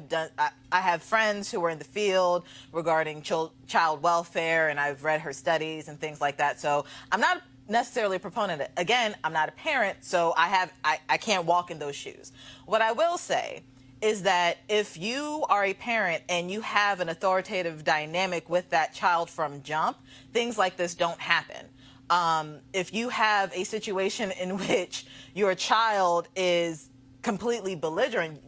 Speaker 12: have friends who are in the field regarding child welfare, and I've read her studies and things like that. So I'm not necessarily a proponent of it. Again, I'm not a parent, so I can't walk in those shoes. What I will say is that if you are a parent and you have an authoritative dynamic with that child from jump, things like this don't happen. If you have a situation in which your child is completely belligerent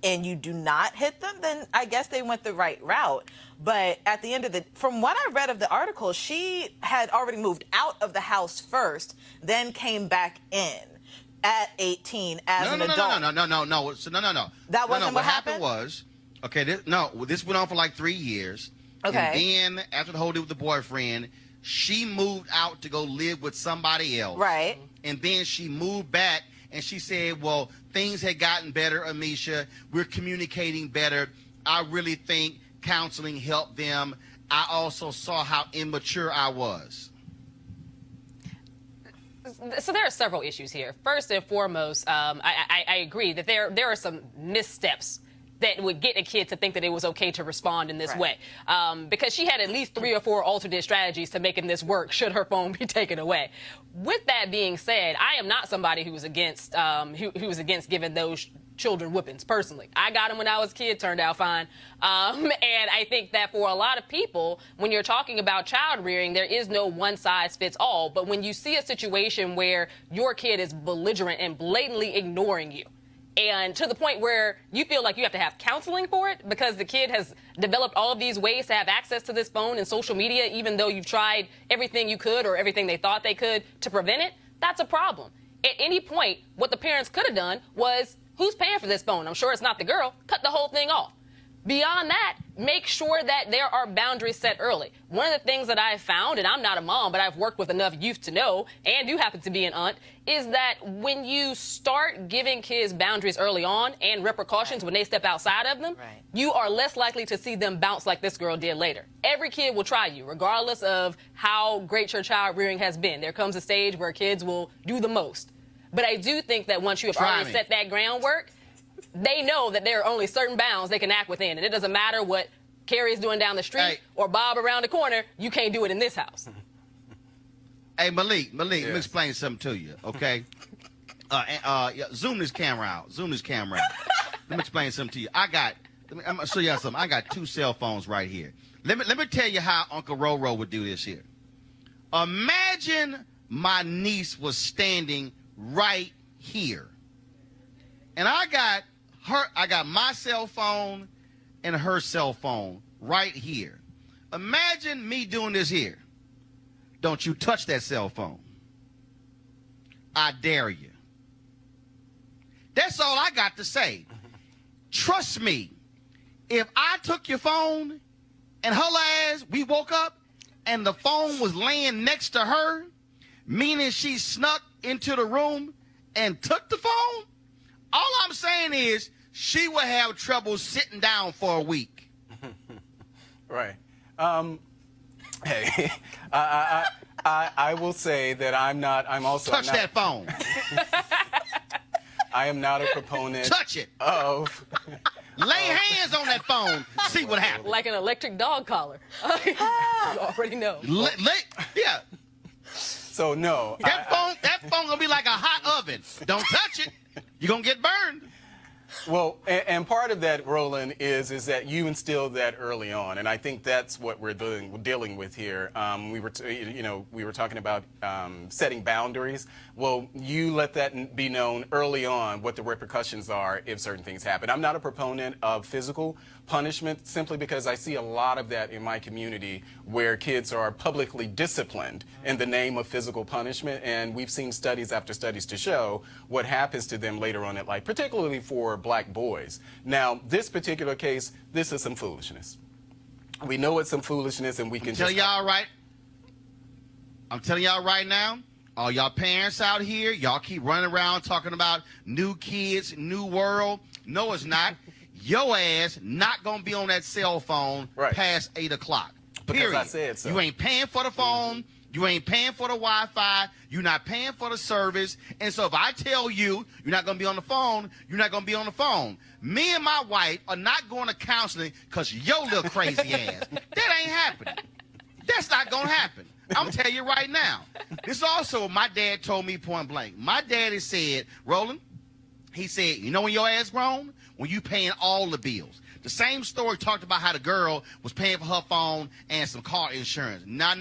Speaker 12: and you do not hit them, then I guess they went the right route. But at the end of from what I read of the article, she had already moved out of the house first, then came back in at 18 as an adult.
Speaker 1: No.
Speaker 12: That wasn't what
Speaker 1: happened was, okay, this went on for like 3 years.
Speaker 12: Okay.
Speaker 1: And then after the whole deal with the boyfriend, she moved out to go live with somebody else.
Speaker 12: Right.
Speaker 1: And then she moved back and she said, well, things had gotten better, Amisha. We're communicating better. I really think counseling helped them. I also saw how immature I was.
Speaker 13: So there are several issues here. First and foremost, I agree that there are some missteps that would get a kid to think that it was okay to respond in this way. Because she had at least 3 or 4 alternate strategies to making this work should her phone be taken away. With that being said, I am not somebody who was against giving those children whippings personally. I got them when I was a kid, turned out fine. And I think that for a lot of people, when you're talking about child rearing, there is no one size fits all. But when you see a situation where your kid is belligerent and blatantly ignoring you, and to the point where you feel like you have to have counseling for it because the kid has developed all of these ways to have access to this phone and social media, even though you've tried everything you could or everything they thought they could to prevent it, that's a problem. At any point, what the parents could have done was, who's paying for this phone? I'm sure it's not the girl. Cut the whole thing off. Beyond that, make sure that there are boundaries set early. One of the things that I've found, and I'm not a mom, but I've worked with enough youth to know, and you happen to be an aunt, is that when you start giving kids boundaries early on and repercussions when they step outside of them, you are less likely to see them bounce like this girl did later. Every kid will try you, regardless of how great your child rearing has been. There comes a stage where kids will do the most. But I do think that once you have already set that groundwork, they know that there are only certain bounds they can act within. And it doesn't matter what Carrie's doing down the street or Bob around the corner, you can't do it in this house.
Speaker 1: Hey, Malik, let me explain something to you, okay? Zoom this camera out. Let me explain something to you. I'm going to show you something. I got 2 cell phones right here. Let me tell you how Uncle Roro would do this here. Imagine my niece was standing right here. And I got my cell phone and her cell phone right here. Imagine me doing this here. Don't you touch that cell phone. I dare you. That's all I got to say. trust me, if I took your phone and her ass, we woke up and the phone was laying next to her, meaning she snuck into the room and took the phone, all I'm saying is she would have trouble sitting down for a week.
Speaker 11: Right. Hey, I will say that I'm also
Speaker 1: touch that phone.
Speaker 11: I am not a proponent.
Speaker 1: Touch it.
Speaker 11: Of.
Speaker 1: Lay hands on that phone. See what happens.
Speaker 13: Like an electric dog collar. You already know.
Speaker 1: Yeah.
Speaker 11: So no.
Speaker 1: That phone gonna be like a hot oven. Don't touch it. You're gonna get burned.
Speaker 11: Well, and part of that, Roland, is that you instilled that early on, and I think that's what we're dealing with here. We were talking about setting boundaries. Well, you let that be known early on what the repercussions are if certain things happen. I'm not a proponent of physical punishment simply because I see a lot of that in my community where kids are publicly disciplined in the name of physical punishment, and we've seen studies after studies to show what happens to them later on in life, particularly for black boys. Now, this particular case, this is some foolishness. We know it's some foolishness, and we can
Speaker 1: I'm telling y'all right now, all y'all parents out here, y'all keep running around talking about new kids, new world. No, it's not. Your ass not going to be on that cell phone past 8 o'clock.
Speaker 11: Because I said so.
Speaker 1: You ain't paying for the phone. You ain't paying for the Wi-Fi. You're not paying for the service. And so if I tell you you're not going to be on the phone, you're not going to be on the phone. Me and my wife are not going to counseling because your little crazy ass. That ain't happening. That's not going to happen. I'm telling you right now. This also what my dad told me point blank. My daddy said, Roland, he said, you know when your ass grown? When you paying all the bills. The same story talked about how the girl was paying for her phone and some car insurance. No.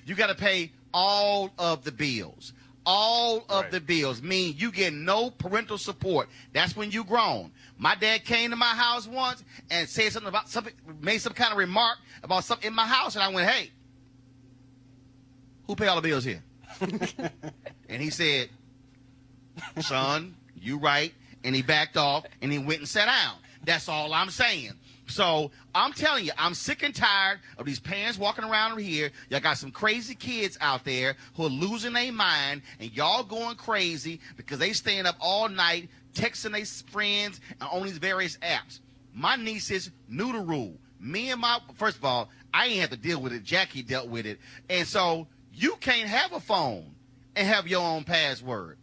Speaker 1: You got to pay all of the bills. All of the bills mean you get no parental support. That's when you grown. My dad came to my house once and said something about something, made some kind of remark about something in my house, and I went, hey, who pay all the bills here? And he said, son, you right. And he backed off, and he went and sat down. That's all I'm saying. So I'm telling you, I'm sick and tired of these parents walking around here. Y'all got some crazy kids out there who are losing their mind, and y'all going crazy because they staying up all night texting their friends on these various apps. My nieces knew the rule. First of all, I ain't have to deal with it. Jackie dealt with it. And so you can't have a phone and have your own password.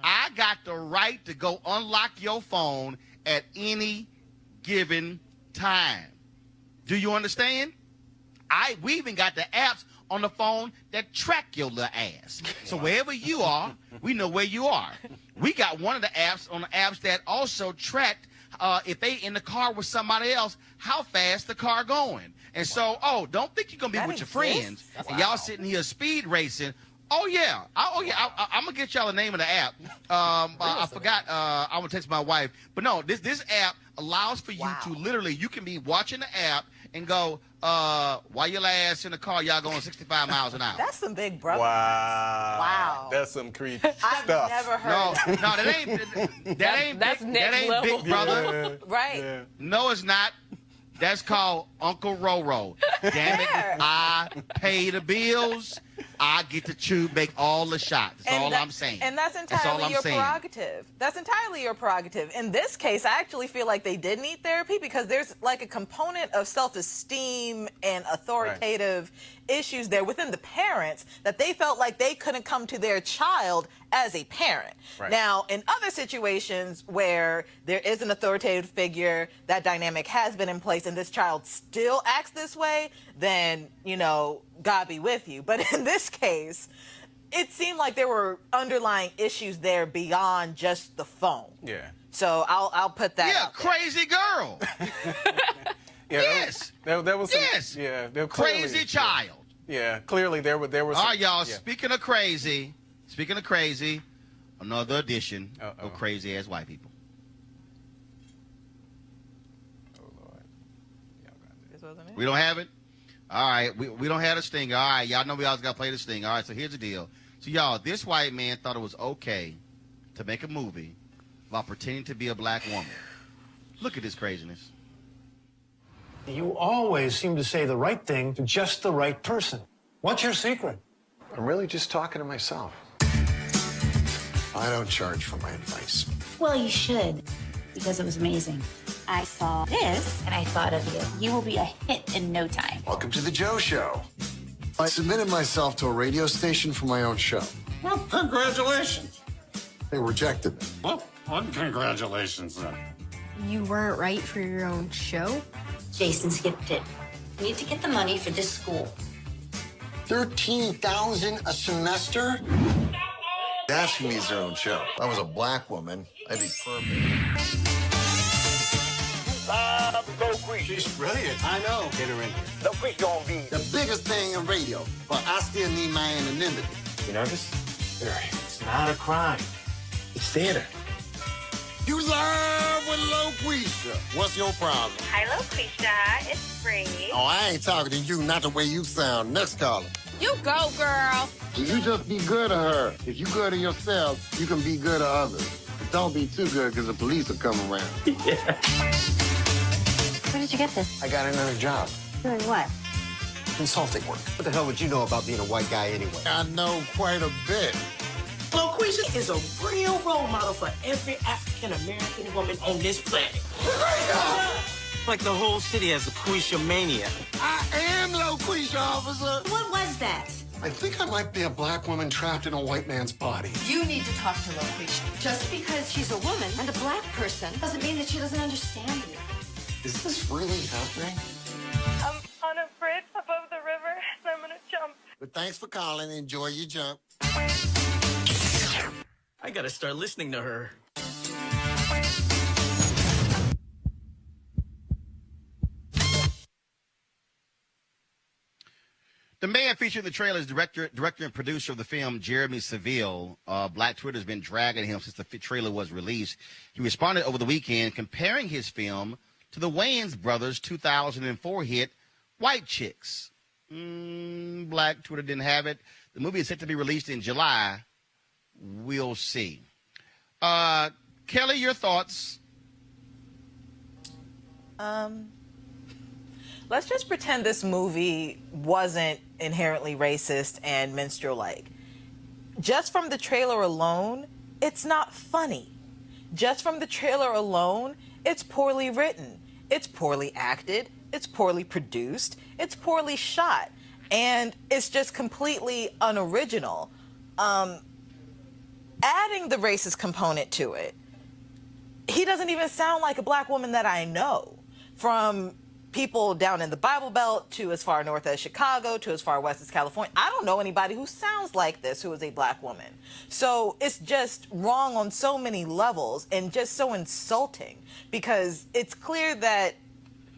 Speaker 1: I got the right to go unlock your phone at any given time. Do you understand? We even got the apps on the phone that track your little ass. So wherever you are, we know where you are. We got one of the apps on the apps that also tracked if they in the car with somebody else, how fast the car going. And so, don't think you're going to be with your friends and y'all sitting here speed racing. Oh, yeah. I'm going to get y'all the name of the app. I forgot. I'm going to text my wife. But no, this app allows for you to literally, you can be watching the app and go, while your ass in the car, y'all going 65 miles an hour.
Speaker 12: That's some Big Brother.
Speaker 11: Wow. That's some creepy
Speaker 12: I've never heard of that.
Speaker 1: That ain't Big Brother.
Speaker 12: Yeah. Right.
Speaker 11: Yeah.
Speaker 1: No, it's not. That's called Uncle Roro. Damn it. I pay the bills. I get to make all the shots. That's all I'm saying.
Speaker 12: And that's entirely your prerogative. That's entirely your prerogative. In this case, I actually feel like they did need therapy because there's like a component of self-esteem and authoritative issues there within the parents that they felt like they couldn't come to their child as a parent. Right. Now, in other situations where there is an authoritative figure, that dynamic has been in place, and this child still acts this way, then, God be with you. But in this case, it seemed like there were underlying issues there beyond just the phone.
Speaker 11: Yeah.
Speaker 12: So I'll put that out there.
Speaker 1: Crazy girl. Yes.
Speaker 11: There was some,
Speaker 1: yes.
Speaker 11: Yeah.
Speaker 1: Crazy child.
Speaker 11: Yeah. Clearly there was.
Speaker 1: All right, y'all. Yeah. Speaking of crazy, another edition of crazy ass white people.
Speaker 11: Oh Lord.
Speaker 12: This wasn't it?
Speaker 1: We don't have it. All right, we don't have a stinger. All right, y'all know we always got to play the sting. All right, so here's the deal. So, y'all, this white man thought it was okay to make a movie about pretending to be a black woman. Look at this craziness.
Speaker 14: You always seem to say the right thing to just the right person. What's your secret?
Speaker 15: I'm really just talking to myself. I don't charge for my advice.
Speaker 16: Well, you should, because it was amazing. I saw this, and I thought of you. You will be a hit in no time.
Speaker 15: Welcome to the Joe Show. I submitted myself to a radio station for my own show.
Speaker 14: Well, congratulations.
Speaker 15: They rejected me.
Speaker 14: Well, congratulations, then.
Speaker 17: You weren't right for your own show?
Speaker 16: Jason skipped it. We need to get the money for this school.
Speaker 15: $13,000 a semester? Asking me is their own show. If I was a black woman, I'd be perfect.
Speaker 14: She's brilliant.
Speaker 15: I know.
Speaker 14: Get her in here.
Speaker 15: Loquisha gonna be the biggest thing in radio, but I still need my anonymity.
Speaker 14: You nervous? Very. It's not a crime. It's theater.
Speaker 15: You live with Loquisha. What's your problem?
Speaker 18: Hi, Loquisha. It's free.
Speaker 15: Oh, I ain't talking to you, not the way you sound. Next caller.
Speaker 18: You go, girl.
Speaker 15: You just be good to her. If you good to yourself, you can be good to others. But don't be too good, because the police will come around.
Speaker 16: Where did you get this?
Speaker 15: I got another job.
Speaker 16: Doing what?
Speaker 15: Consulting work. What the hell would you know about being a white guy anyway? I know quite a bit.
Speaker 7: Loquisha is a real role model for every African-American woman on this planet. Like the whole city has a Loquisha mania.
Speaker 15: I am Loquisha, officer.
Speaker 16: What was that?
Speaker 15: I think I might be a black woman trapped in a white man's body.
Speaker 16: You need to talk to Loquisha. Just because she's a woman and a black person doesn't mean that she doesn't understand you.
Speaker 15: Is this really happening?
Speaker 18: I'm on a bridge above the river, and I'm gonna jump.
Speaker 15: But thanks for calling. Enjoy your jump.
Speaker 7: I gotta start listening to her.
Speaker 1: The man featured in the trailer is director and producer of the film, Jeremy Seville. Black Twitter's been dragging him since the trailer was released. He responded over the weekend comparing his film to the Wayans brothers' 2004 hit, White Chicks. Black Twitter didn't have it. The movie is set to be released in July. We'll see. Kelly, your thoughts?
Speaker 12: Let's just pretend this movie wasn't inherently racist and minstrel-like. Just from the trailer alone, it's not funny. Just from the trailer alone, it's poorly written. It's poorly acted. It's poorly produced. It's poorly shot. And it's just completely unoriginal. Adding the racist component to it, he doesn't even sound like a black woman that I know. From people down in the Bible Belt to as far north as Chicago to as far west as California, I don't know anybody who sounds like this who is a black woman. So it's just wrong on so many levels and just so insulting, because it's clear that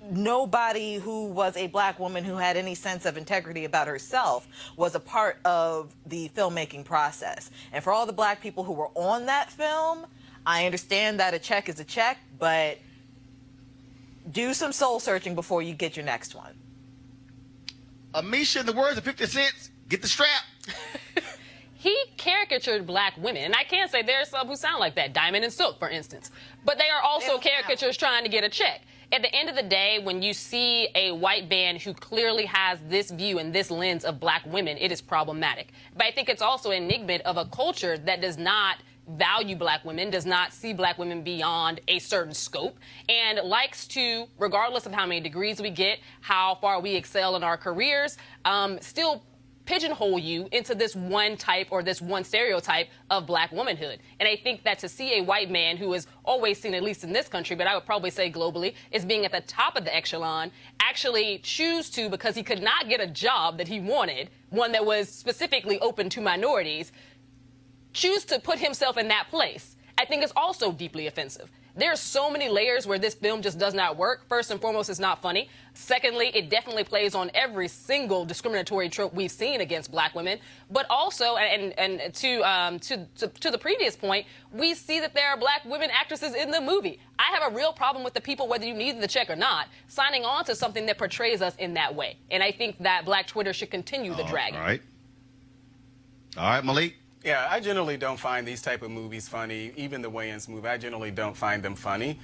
Speaker 12: nobody who was a black woman who had any sense of integrity about herself was a part of the filmmaking process. And for all the black people who were on that film, I understand that a check is a check, but do some soul searching before you get your next one.
Speaker 1: Amisha, in the words of 50 Cent, get the strap.
Speaker 13: He caricatured black women, and I can't say there are some who sound like that, Diamond and Silk, for instance. But they are also caricatures trying to get a check. At the end of the day, when you see a white band who clearly has this view and this lens of black women, it is problematic. But I think it's also an enigma of a culture that does not value black women, does not see black women beyond a certain scope, and likes to, regardless of how many degrees we get, how far we excel in our careers, still pigeonhole you into this one type or this one stereotype of black womanhood. And I think that to see a white man who is always seen, at least in this country, but I would probably say globally, as being at the top of the echelon, actually choose to, because he could not get a job that he wanted, one that was specifically open to minorities, choose to put himself in that place, I think is also deeply offensive. There are so many layers where this film just does not work. First and foremost, it's not funny. Secondly, it definitely plays on every single discriminatory trope we've seen against black women. But also, and to the previous point, we see that there are black women actresses in the movie. I have a real problem with the people, whether you need the check or not, signing on to something that portrays us in that way. And I think that Black Twitter should continue the dragging.
Speaker 1: All right, Malik.
Speaker 11: Yeah, I generally don't find these type of movies funny. Even the Wayans movie, I generally don't find them funny.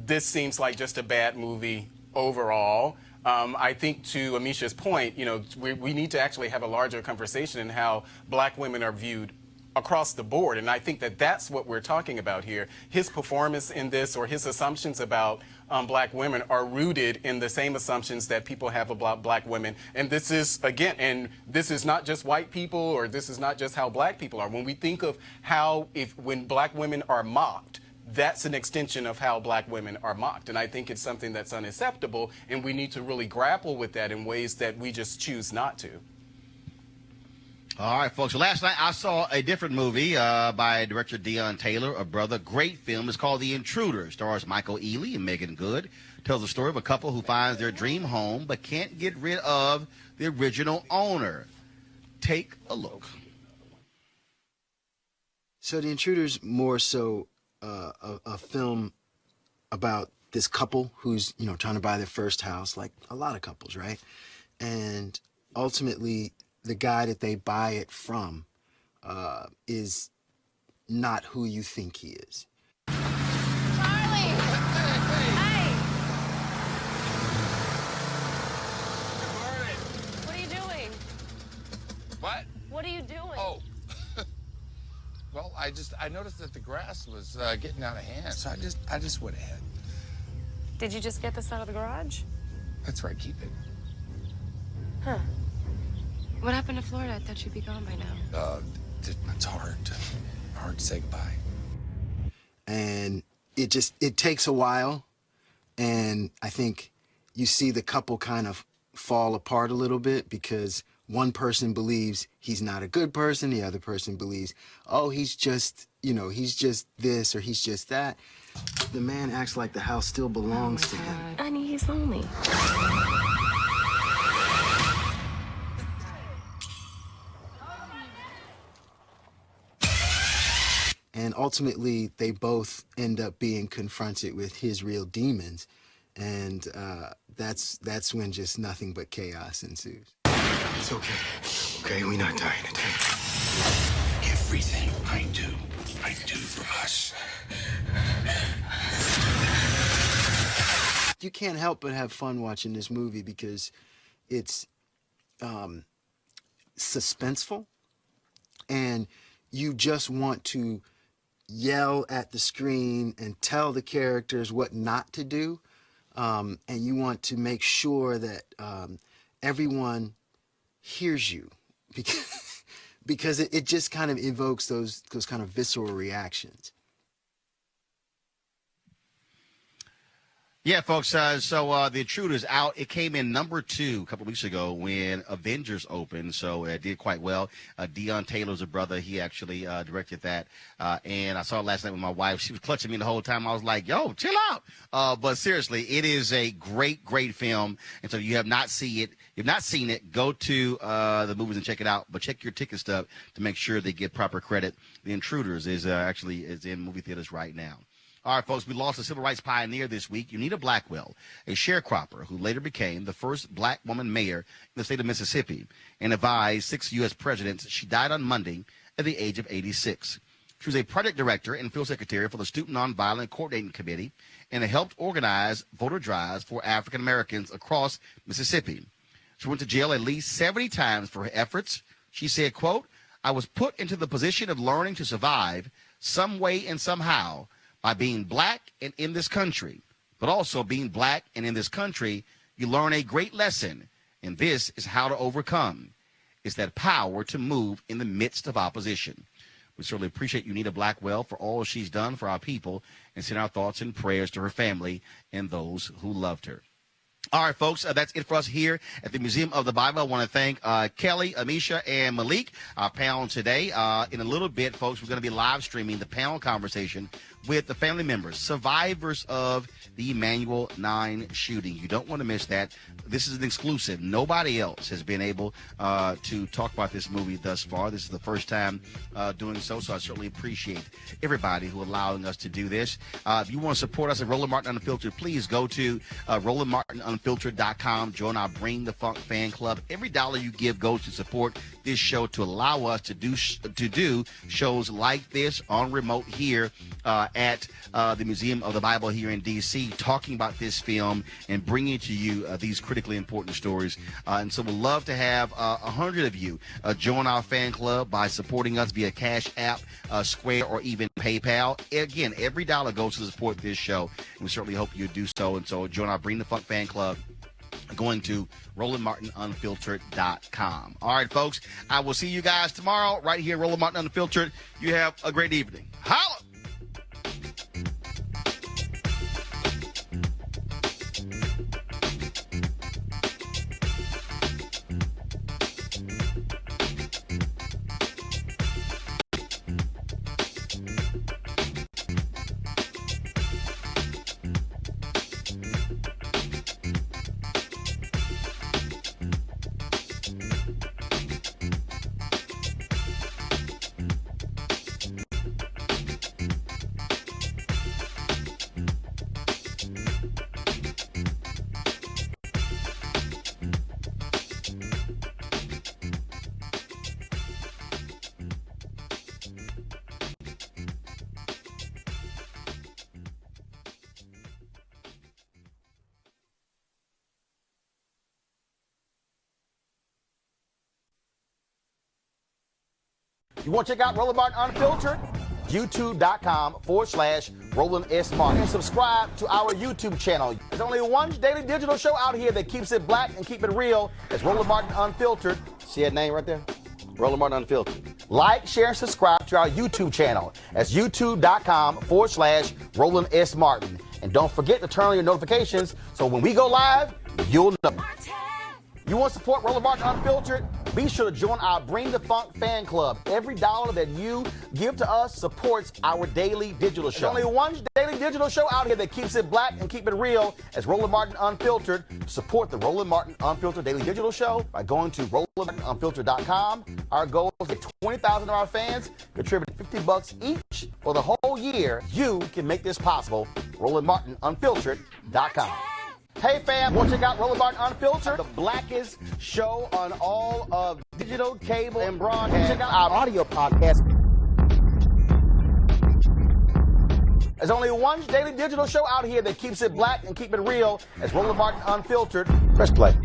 Speaker 11: This seems like just a bad movie overall. I think to Amisha's point, you know, we need to actually have a larger conversation in how black women are viewed across the board, and I think that that's what we're talking about here. His performance in this, or his assumptions about black women, are rooted in the same assumptions that people have about black women. And this is, again, and this is not just white people, or this is not just how black people are. When we think of how, when black women are mocked, that's an extension of how black women are mocked. And I think it's something that's unacceptable, and we need to really grapple with that in ways that we just choose not to.
Speaker 1: All right, folks. So last night I saw a different movie by director Deon Taylor, A Brother. Great film. It's called The Intruder. Stars Michael Ealy and Megan Good. Tells the story of a couple who finds their dream home but can't get rid of the original owner. Take a look.
Speaker 19: So The Intruder's more so a film about this couple who's, you know, trying to buy their first house, like a lot of couples, right? And ultimately, the guy that they buy it from is not who you think he is.
Speaker 18: Charlie! Hey! What are you doing?
Speaker 20: What?
Speaker 18: What are you doing?
Speaker 20: Oh. Well, I noticed that the grass was getting out of hand, so I just went ahead.
Speaker 18: Did you just get this out of the garage?
Speaker 20: That's right, keep it.
Speaker 18: Huh. What happened to Florida? I thought you'd be gone by now.
Speaker 20: It's hard to say goodbye.
Speaker 19: And it takes a while, and I think you see the couple kind of fall apart a little bit because one person believes he's not a good person, the other person believes, oh, he's just, you know, he's just this or he's just that. The man acts like the house still belongs to him.
Speaker 18: Honey, he's lonely.
Speaker 19: And ultimately, they both end up being confronted with his real demons. And that's when just nothing but chaos ensues.
Speaker 15: It's okay. Okay, we're not dying today.
Speaker 20: Everything I do for us.
Speaker 19: You can't help but have fun watching this movie because it's suspenseful. And you just want to yell at the screen and tell the characters what not to do. And you want to make sure that everyone hears you because it just kind of evokes those kind of visceral reactions.
Speaker 1: Yeah, folks, so The Intruder's out. It came in number 2 a couple weeks ago when Avengers opened, so it did quite well. Deon Taylor's a brother. He actually directed that, and I saw it last night with my wife. She was clutching me the whole time. I was like, yo, chill out. But seriously, it is a great, great film, and so if you have not seen it, go to the movies and check it out, but check your ticket stub to make sure they get proper credit. The Intruders is in movie theaters right now. All right, folks, we lost a civil rights pioneer this week, Unita Blackwell, a sharecropper who later became the first black woman mayor in the state of Mississippi and advised 6 U.S. presidents. She died on Monday at the age of 86. She was a project director and field secretary for the Student Nonviolent Coordinating Committee and helped organize voter drives for African Americans across Mississippi. She went to jail at least 70 times for her efforts. She said, quote, "I was put into the position of learning to survive some way and somehow by being black and in this country, but also being black and in this country, you learn a great lesson, and this is how to overcome. It's that power to move in the midst of opposition." We certainly appreciate Unita Blackwell for all she's done for our people and send our thoughts and prayers to her family and those who loved her. All right, folks, that's it for us here at the Museum of the Bible. I want to thank Kelly, Amisha, and Malik, our panel today. In a little bit, folks, we're going to be live streaming the panel conversation with the family members, survivors of the Emanuel 9 shooting. You don't want to miss that. This is an exclusive. Nobody else has been able to talk about this movie thus far. This is the first time doing so I certainly appreciate everybody who allowing us to do this. If you want to support us at Roland Martin Unfiltered, please go to Roland Martin Unfiltered RolandMartinUnfiltered.com. Join our Bring the Funk fan club. Every dollar you give goes to support this show, to allow us to do shows like this on remote here at the Museum of the Bible here in D.C., talking about this film and bringing to you these critically important stories. And so we'd love to have 100 of you join our fan club by supporting us via Cash App, Square, or even PayPal. Again, every dollar goes to support this show, and we certainly hope you do so. And so join our Bring the Funk fan club going to RolandMartinUnfiltered.com. All right, folks, I will see you guys tomorrow right here, Roland Martin Unfiltered. You have a great evening. Holla! You want to check out Roland Martin Unfiltered? YouTube.com/Roland S. Martin. And subscribe to our YouTube channel. There's only one daily digital show out here that keeps it black and keep it real. It's Roland Martin Unfiltered. See that name right there? Roland Martin Unfiltered. Like, share, and subscribe to our YouTube channel. That's YouTube.com/Roland S. Martin. And don't forget to turn on your notifications so when we go live, you'll know. You want to support Roland Martin Unfiltered? Be sure to join our Bring the Funk fan club. Every dollar that you give to us supports our daily digital show. There's only one daily digital show out here that keeps it black and keep it real. It's Roland Martin Unfiltered. Support the Roland Martin Unfiltered daily digital show by going to RolandMartinUnfiltered.com. Our goal is to get 20,000 of our fans contributing $50 each for the whole year. You can make this possible. RolandMartinUnfiltered.com. Hey fam, want to check out Roland Martin Unfiltered, the blackest show on all of digital, cable, and broadcast. Check out our audio podcast. There's only one daily digital show out here that keeps it black and keep it real. It's Roland Martin Unfiltered. Press play.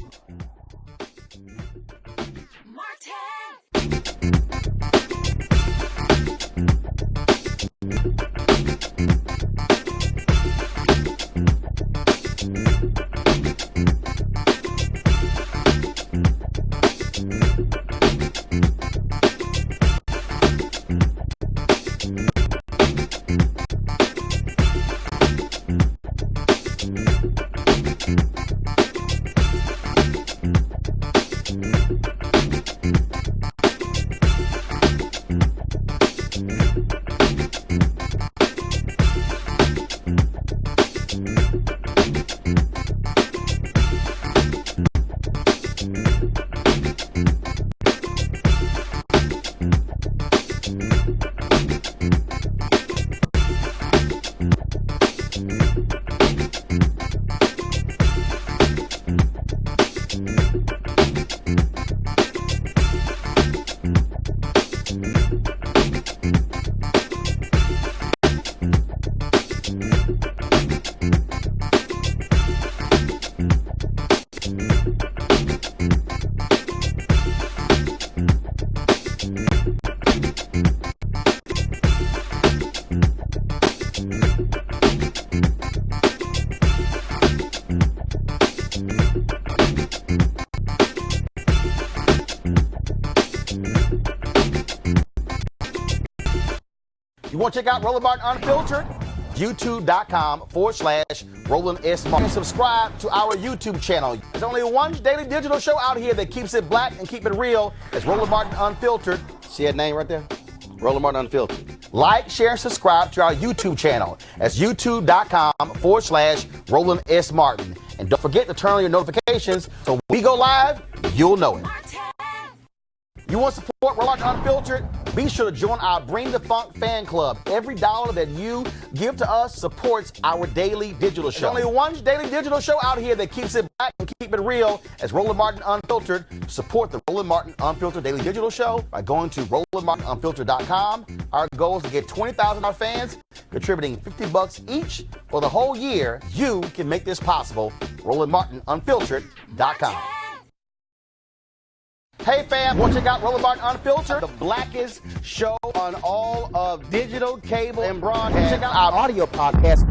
Speaker 1: You want to check out Roland Martin Unfiltered? YouTube.com/Roland S. Martin. And subscribe to our YouTube channel. There's only one daily digital show out here that keeps it black and keep it real. It's Roland Martin Unfiltered. See that name right there? Roland Martin Unfiltered. Like, share, and subscribe to our YouTube channel. That's YouTube.com/Roland S. Martin. And don't forget to turn on your notifications so when we go live, you'll know it. You want to support Roland Martin Unfiltered? Be sure to join our Bring the Funk fan club. Every dollar that you give to us supports our daily digital show. There's only one daily digital show out here that keeps it black and keep it real. As Roland Martin Unfiltered. Support the Roland Martin Unfiltered daily digital show by going to RolandMartinUnfiltered.com. Our goal is to get 20,000 of our fans contributing $50 each for the whole year. You can make this possible. RolandMartinUnfiltered.com. Hey fam, want to check out Roland Martin Unfiltered, the blackest show on all of digital, cable, and broadcast. Check out our audio podcast.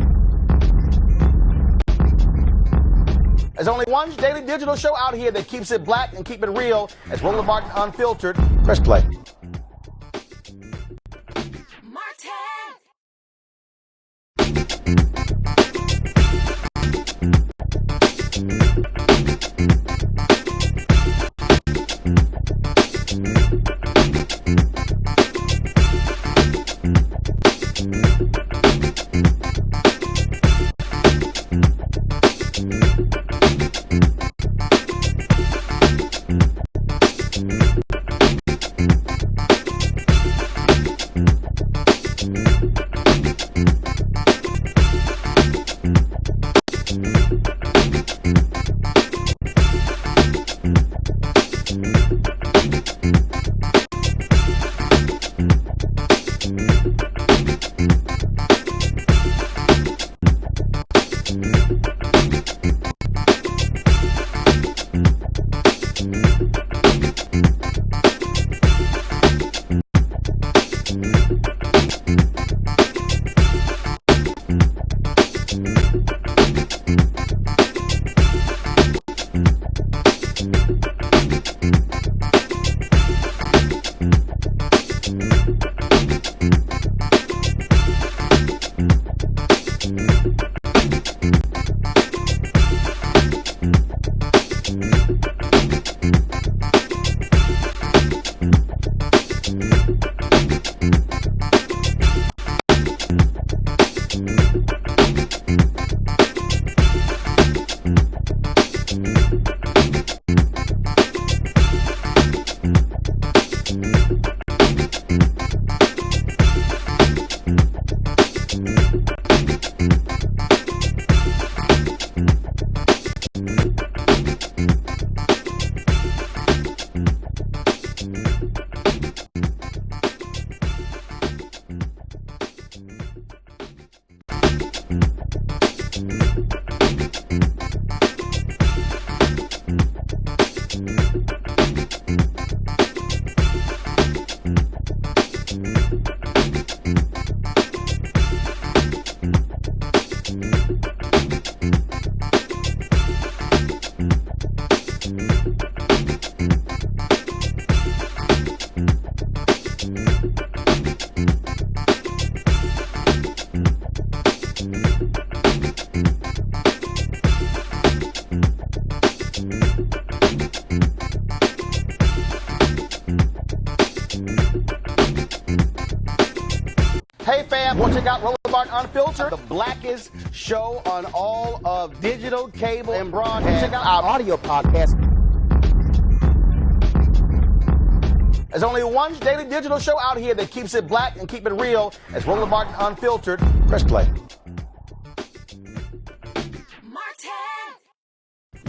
Speaker 1: There's only one daily digital show out here that keeps it black and keep it real. As Roland Martin Unfiltered. Press play. Hey fam, want to check out Roland Martin Unfiltered, the blackest show on all of digital, cable, and broadcast. Check out our audio podcast. There's only one daily digital show out here that keeps it black and keep it real. As Roland Martin Unfiltered. Press play.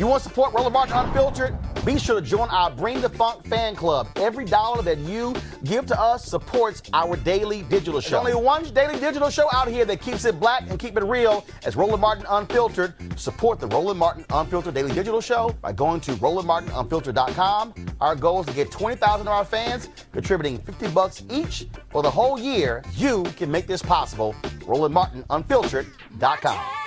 Speaker 1: You want to support Roland Martin Unfiltered? Be sure to join our Bring the Funk fan club. Every dollar that you give to us supports our daily digital show. There's only one daily digital show out here that keeps it black and keep it real. As Roland Martin Unfiltered. Support the Roland Martin Unfiltered daily digital show by going to RolandMartinUnfiltered.com. Our goal is to get 20,000 of our fans contributing $50 each for the whole year. You can make this possible. RolandMartinUnfiltered.com.